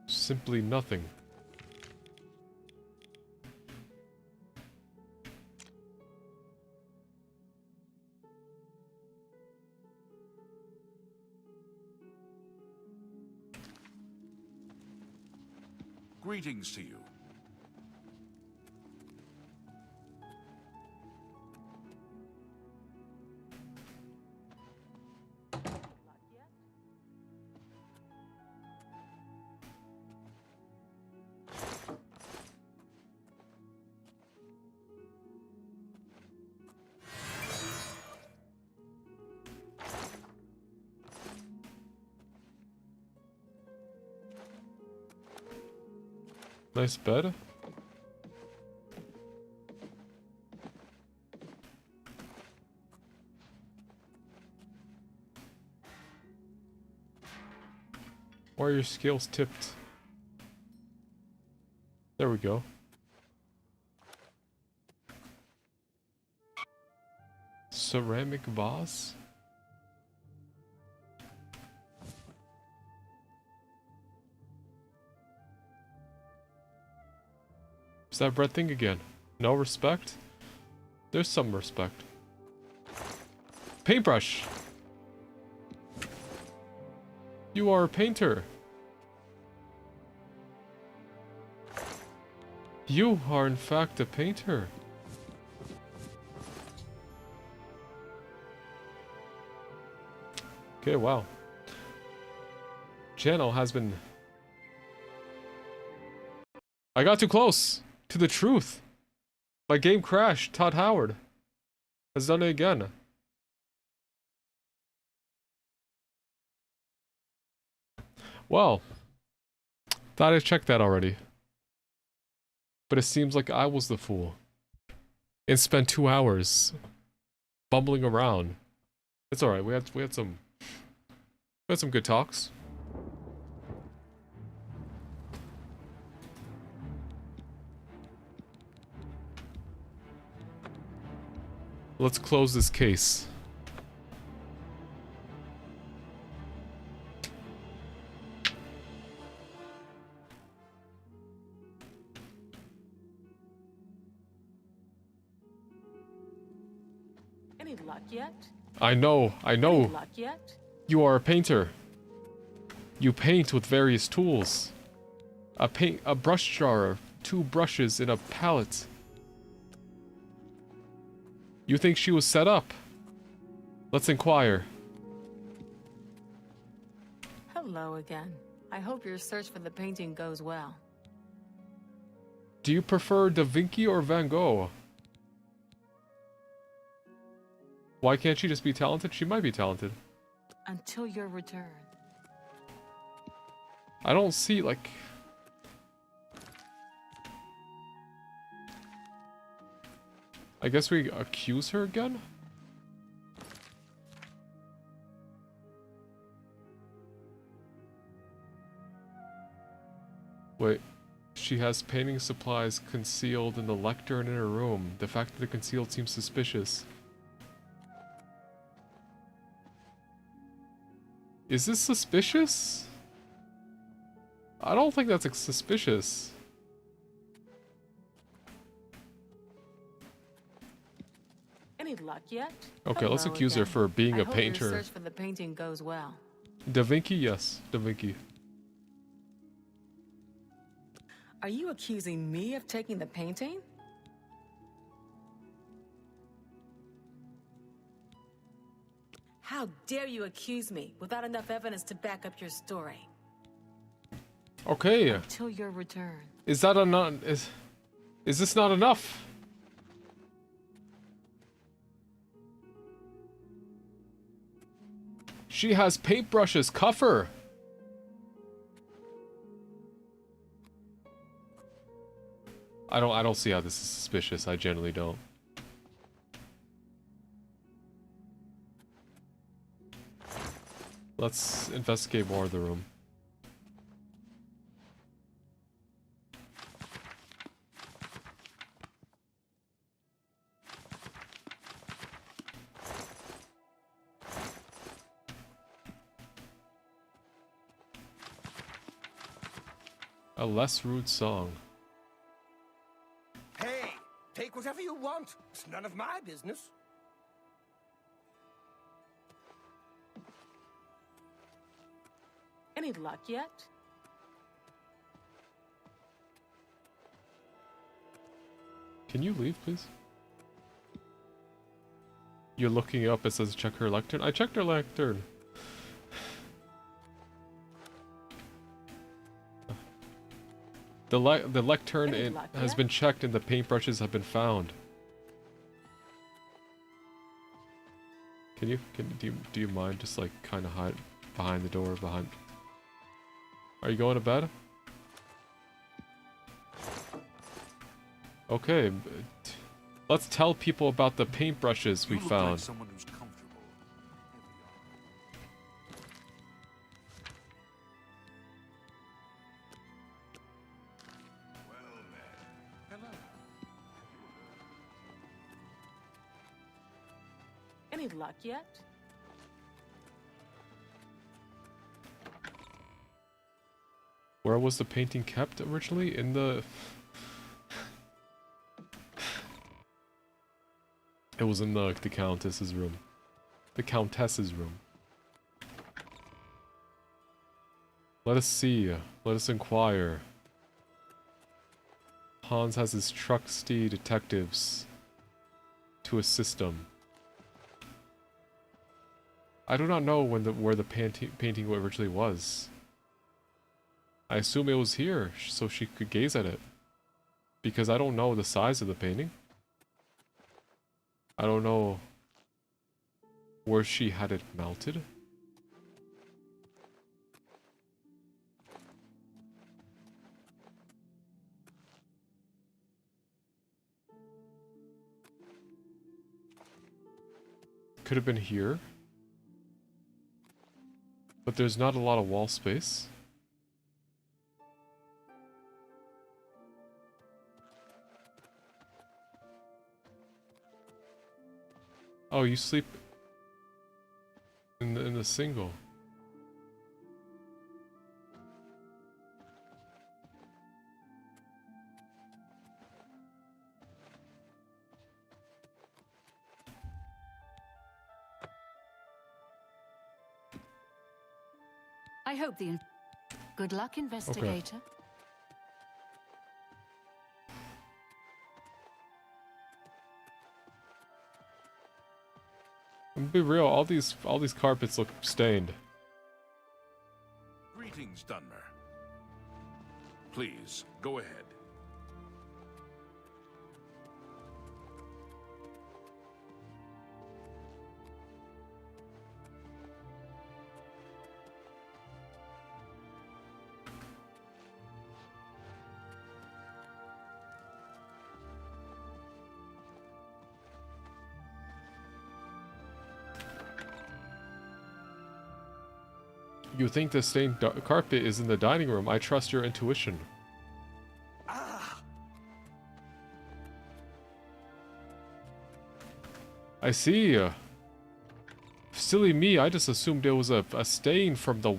Simply nothing. Greetings to you. Nice bed. Why are your scales tipped? There we go. Ceramic vase? Is that red thing again? No respect? There's some respect. Paintbrush! You are a painter. You are in fact a painter. Okay, wow. Channel has been... I got too close to the truth. My game crashed. Todd Howard has done it again. Well, thought I checked that already. But it seems like I was the fool. And spent 2 hours bumbling around. It's alright, we had some good talks. Let's close this case. Any luck yet? I know. Any luck yet? You are a painter. You paint with various tools. A brush jar, 2 brushes, and a palette. You think she was set up? Let's inquire. Hello again. I hope your search for the painting goes well. Do you prefer Da Vinci or Van Gogh? Why can't she just be talented? She might be talented. Until your return. I don't see, like... I guess we accuse her again? Wait. She has painting supplies concealed in the lectern in her room. The fact that they're concealed seems suspicious. Is this suspicious? I don't think that's suspicious. Any luck yet? Okay, let's accuse her for being a painter. I hope your search for the painting goes well. Da Vinci, yes, Da Vinci. Are you accusing me of taking the painting? How dare you accuse me without enough evidence to back up your story? Okay. Until your return. Is that enough? Is this not enough? She has paintbrushes. Cuff her. I don't see how this is suspicious. I generally don't. Let's investigate more of the room. A less rude song. Hey, take whatever you want. It's none of my business. Any luck yet? Can you leave, please? You're looking up, it says check her lectern. I checked her lectern. The lectern has been checked and the paintbrushes have been found. Do you mind just like kind of hide behind the door behind? Are you going to bed? Okay, let's tell people about the paintbrushes we found. Like someone who's comfortable. Any luck yet? Where was the painting kept originally? In the... It was in the Countess's room. The Countess's room. Let us see. Let us inquire. Hans has his trusty detectives to assist him. I do not know where the painting originally was. I assume it was here, so she could gaze at it. Because I don't know the size of the painting. I don't know where she had it mounted. Could have been here. But there's not a lot of wall space. Oh, you sleep in the single. I hope the... Good luck, investigator. Okay. Be real, all these carpets look stained. Greetings, Dunmer. Please, go ahead. You think the stained carpet is in the dining room. I trust your intuition. I see. Silly me, I just assumed it was a stain from the...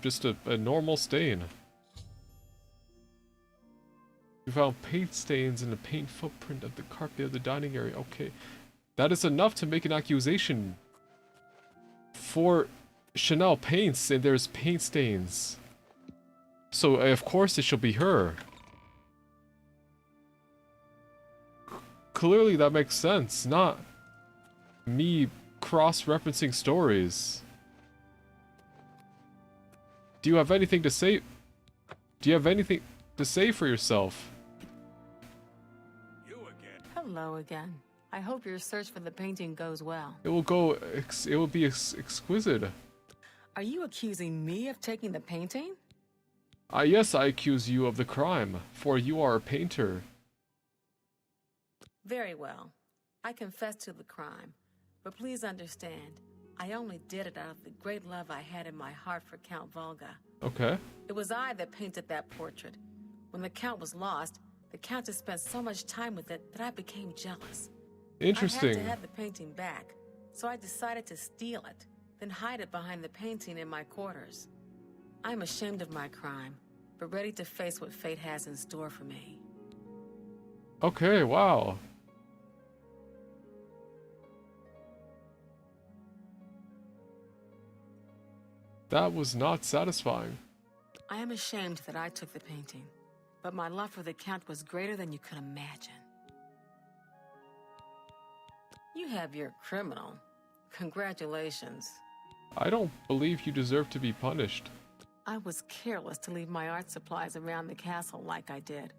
just a normal stain. You found paint stains in the paint footprint of the carpet of the dining area. Okay. That is enough to make an accusation. For Chanel paints and there's paint stains. So of course it should be her. Clearly that makes sense, not me cross-referencing stories. Do you have anything to say? Do you have anything to say for yourself? Hello again. I hope your search for the painting goes well. It will go. It will be exquisite. Are you accusing me of taking the painting? Yes, I accuse you of the crime, for you are a painter. Very well. I confess to the crime. But please understand, I only did it out of the great love I had in my heart for Count Volga. Okay. It was I that painted that portrait. When the Count was lost, the Countess spent so much time with it that I became jealous. Interesting. I had to have the painting back, so I decided to steal it, then hide it behind the painting in my quarters. I'm ashamed of my crime, but ready to face what fate has in store for me. Okay, wow. That was not satisfying. I am ashamed that I took the painting, but my love for the Count was greater than you could imagine. You have your criminal. Congratulations. I don't believe you deserve to be punished. I was careless to leave my art supplies around the castle like I did.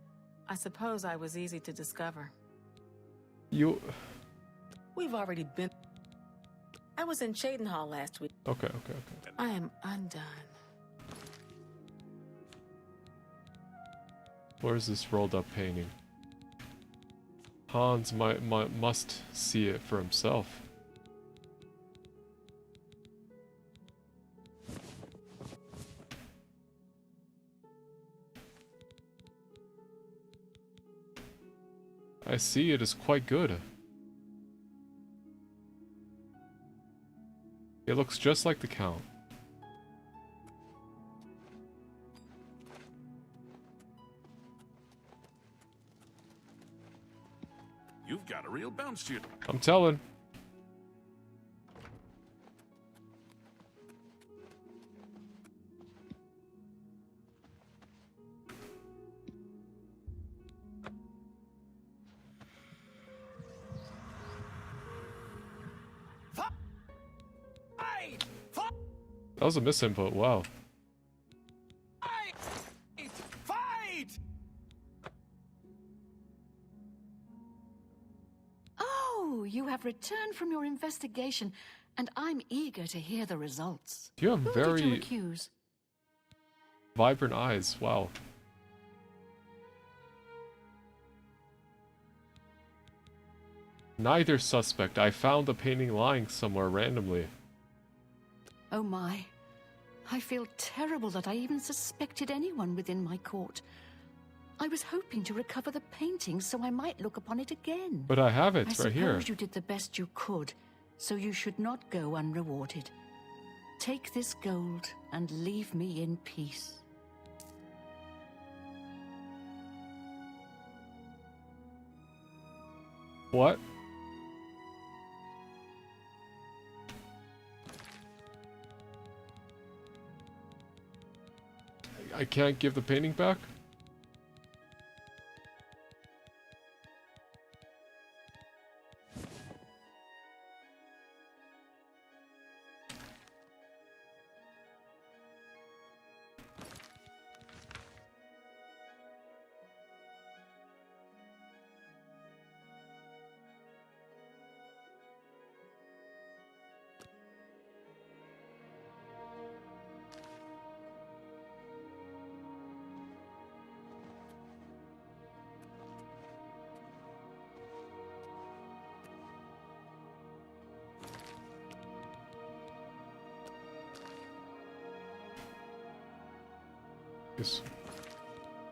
I suppose I was easy to discover. We've already been... I was in Cheydinhall last week. Okay. I am undone. Where's this rolled up painting? Hans must see it for himself. I see it is quite good. It looks just like the Count. You've got a real bounce to you. I'm telling. That was a misinput, wow. Fight! Oh, you have returned from your investigation, and I'm eager to hear the results. You have Who very did you accuse? vibrant eyes, wow. Neither suspect. I found the painting lying somewhere randomly. Oh my. I feel terrible that I even suspected anyone within my court. I was hoping to recover the painting so I might look upon it again. But I have it I right here. suppose you did the best you could, so you should not go unrewarded. Take this gold and leave me in peace. What? I can't give the painting back?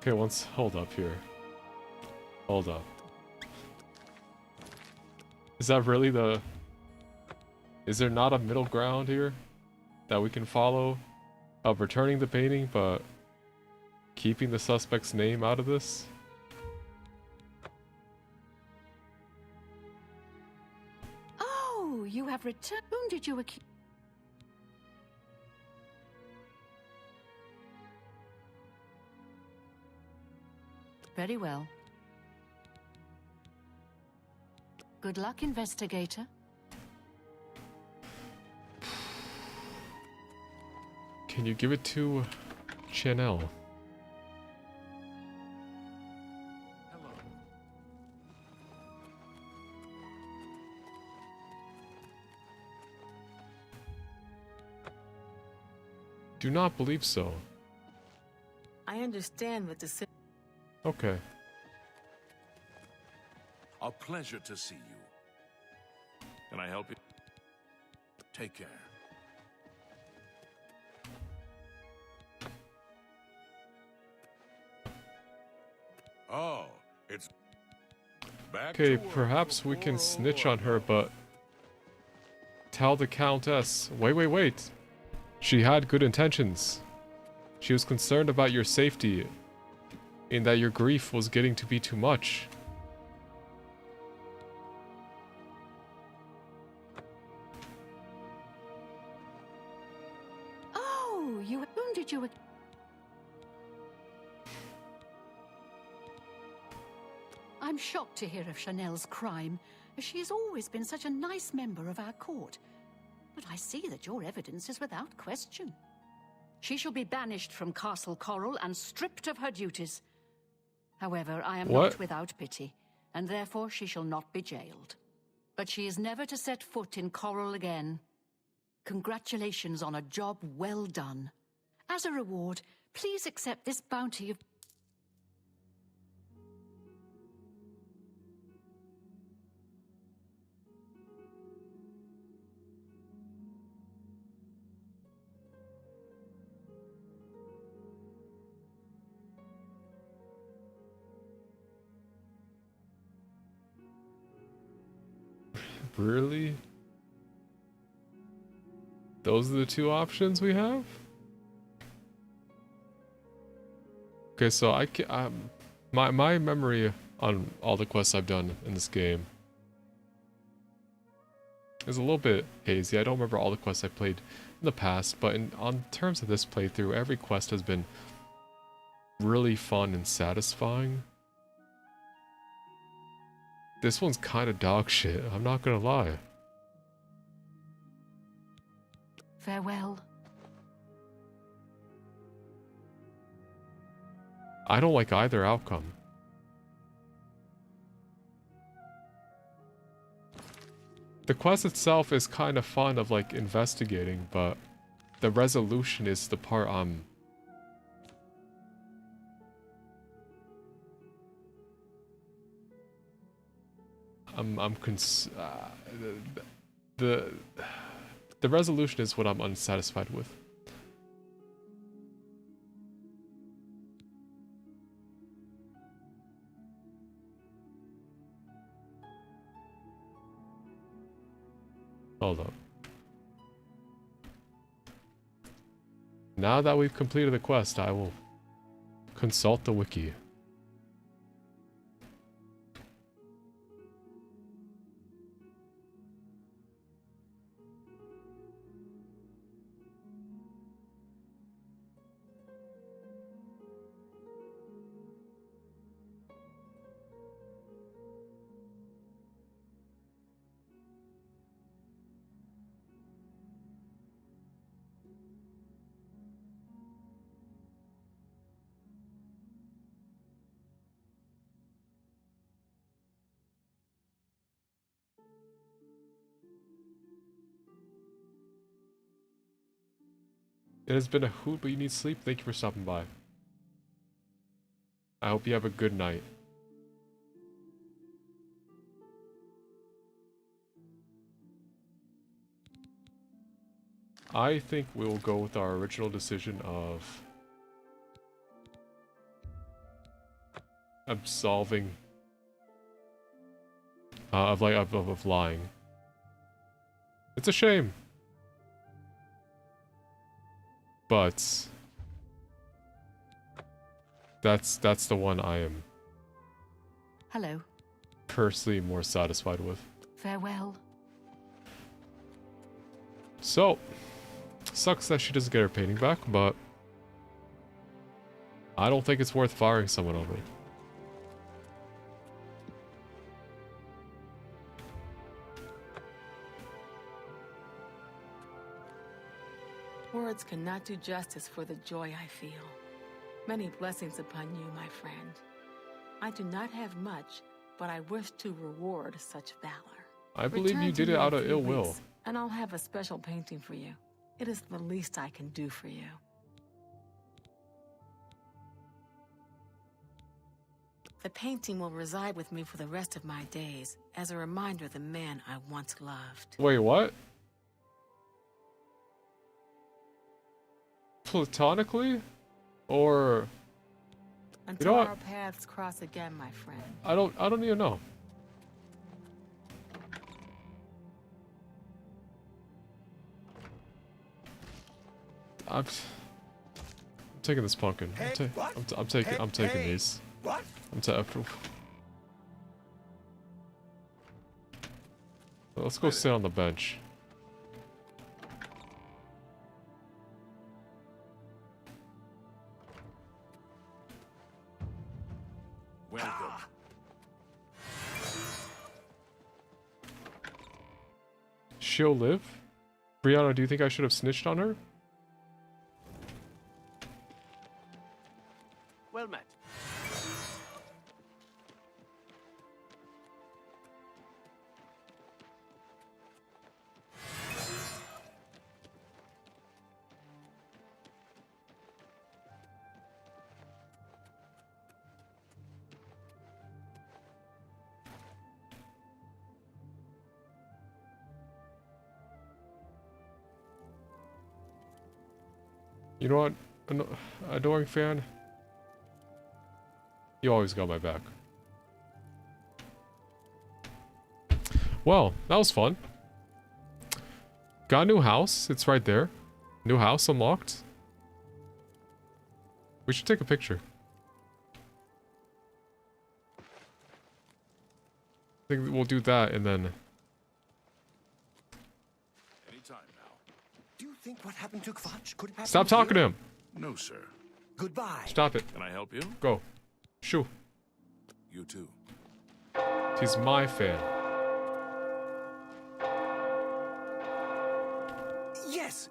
Okay, hold up here. Hold up. Is that really the... Is there not a middle ground here that we can follow of returning the painting, but keeping the suspect's name out of this? you have returned. Whom did you accuse? Very well. Good luck, investigator. Can you give it to Chanel? Do not believe so. I understand the decision. Okay. A pleasure to see you. Can I help you? Take care. Oh, it's back Okay, to work. perhaps we can snitch on her, but tell the Countess. Wait. She had good intentions. She was concerned about your safety, in that your grief was getting to be too much. Oh, whom did you? I'm shocked to hear of Chanel's crime, as she has always been such a nice member of our court. But I see that your evidence is without question. She shall be banished from Castle Chorrol and stripped of her duties. However, I am not without pity, and therefore she shall not be jailed. But she is never to set foot in Chorrol again. Congratulations on a job well done. As a reward, please accept this bounty of... Really? Those are the two options we have? Okay, so my memory on all the quests I've done in this game is a little bit hazy. I don't remember all the quests I played in the past, but on terms of this playthrough, every quest has been really fun and satisfying. This one's kind of dog shit, I'm not gonna lie. Farewell. I don't like either outcome. The quest itself is kind of fun of like investigating, but the resolution is the part the resolution is what I'm unsatisfied with. Hold on. Now that we've completed the quest, I will consult the wiki. It has been a hoot, but you need sleep. Thank you for stopping by. I hope you have a good night. I think we'll go with our original decision of absolving, of lying. It's a shame, but that's the one I am Hello. personally more satisfied with. Farewell. So, sucks that she doesn't get her painting back, but I don't think it's worth firing someone over. Words cannot do justice for the joy I feel. Many blessings upon you, my friend. I do not have much, but I wish to reward such valor. I believe Return you to did me it out in of 3 ill will. weeks, and I'll have a special painting for you. It is the least I can do for you. The painting will reside with me for the rest of my days, as a reminder of the man I once loved. Wait, what? Platonically? Or... Until You know what? our paths cross again, my friend. I don't even know. I'm taking this pumpkin. I'm taking these. What? Let's go sit on the bench. Welcome. She'll live? Brianna, do you think I should have snitched on her? Well met. You know what, adoring fan? You always got my back. Well, that was fun. Got a new house. It's right there. New house unlocked. We should take a picture. I think we'll do that and then... Anytime now. Do you think what happened to Kvatch could happen Stop talking to here? him! No, sir. Goodbye. Stop it. Can I help you? Go. Shoo. You too. He's my fan. Yes.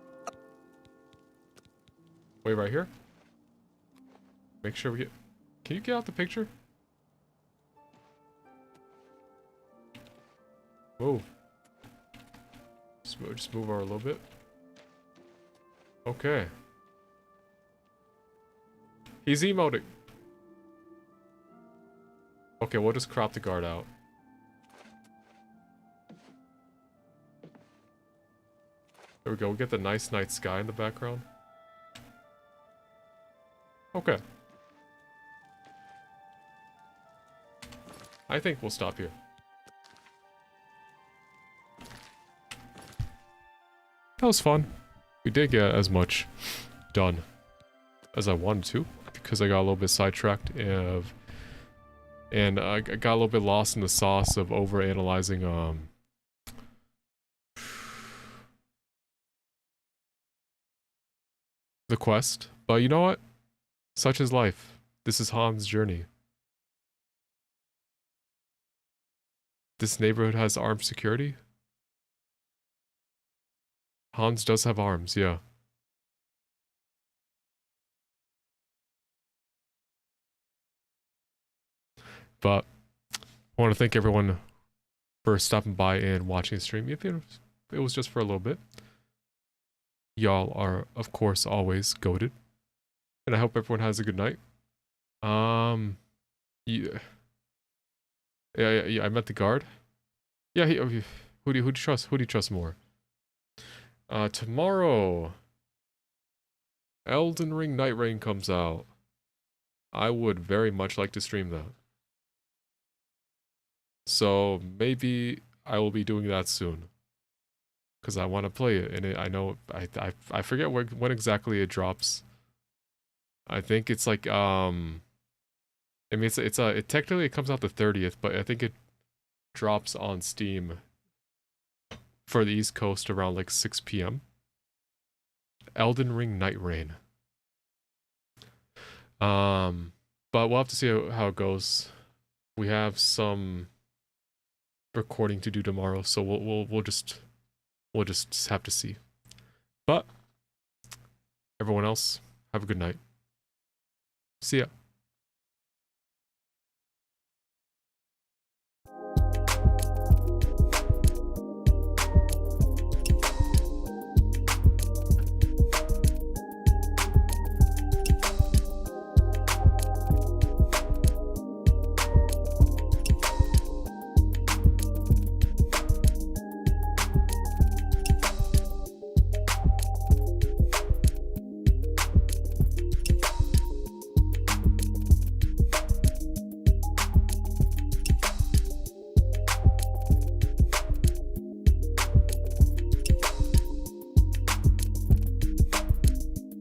Wait right here. Make sure we get... Can you get out the picture? Move. Just move over a little bit. Okay. He's emoting. Okay, we'll just crop the guard out. There we go. We'll get the nice night sky in the background. Okay. I think we'll stop here. That was fun. We did get as much done as I wanted to, because I got a little bit sidetracked and I got a little bit lost in the sauce of overanalyzing the quest. But you know what? Such is life. This is Hans' journey. This neighborhood has armed security? Hans does have arms, yeah. But I want to thank everyone for stopping by and watching the stream, even if it was just for a little bit. Y'all are, of course, always goated. And I hope everyone has a good night. Yeah, I met the guard. Yeah, who do you trust? Who do you trust more? Tomorrow, Elden Ring Night Rain comes out. I would very much like to stream that. So maybe I will be doing that soon. Because I want to play it, and I know, I forget when exactly it drops. I think it's like, I mean, it technically it comes out the 30th, but I think it drops on Steam for the East Coast around like 6 p.m. Elden Ring Night Rain. But we'll have to see how it goes. We have some recording to do tomorrow, so we'll just have to see. But everyone else, have a good night. See ya.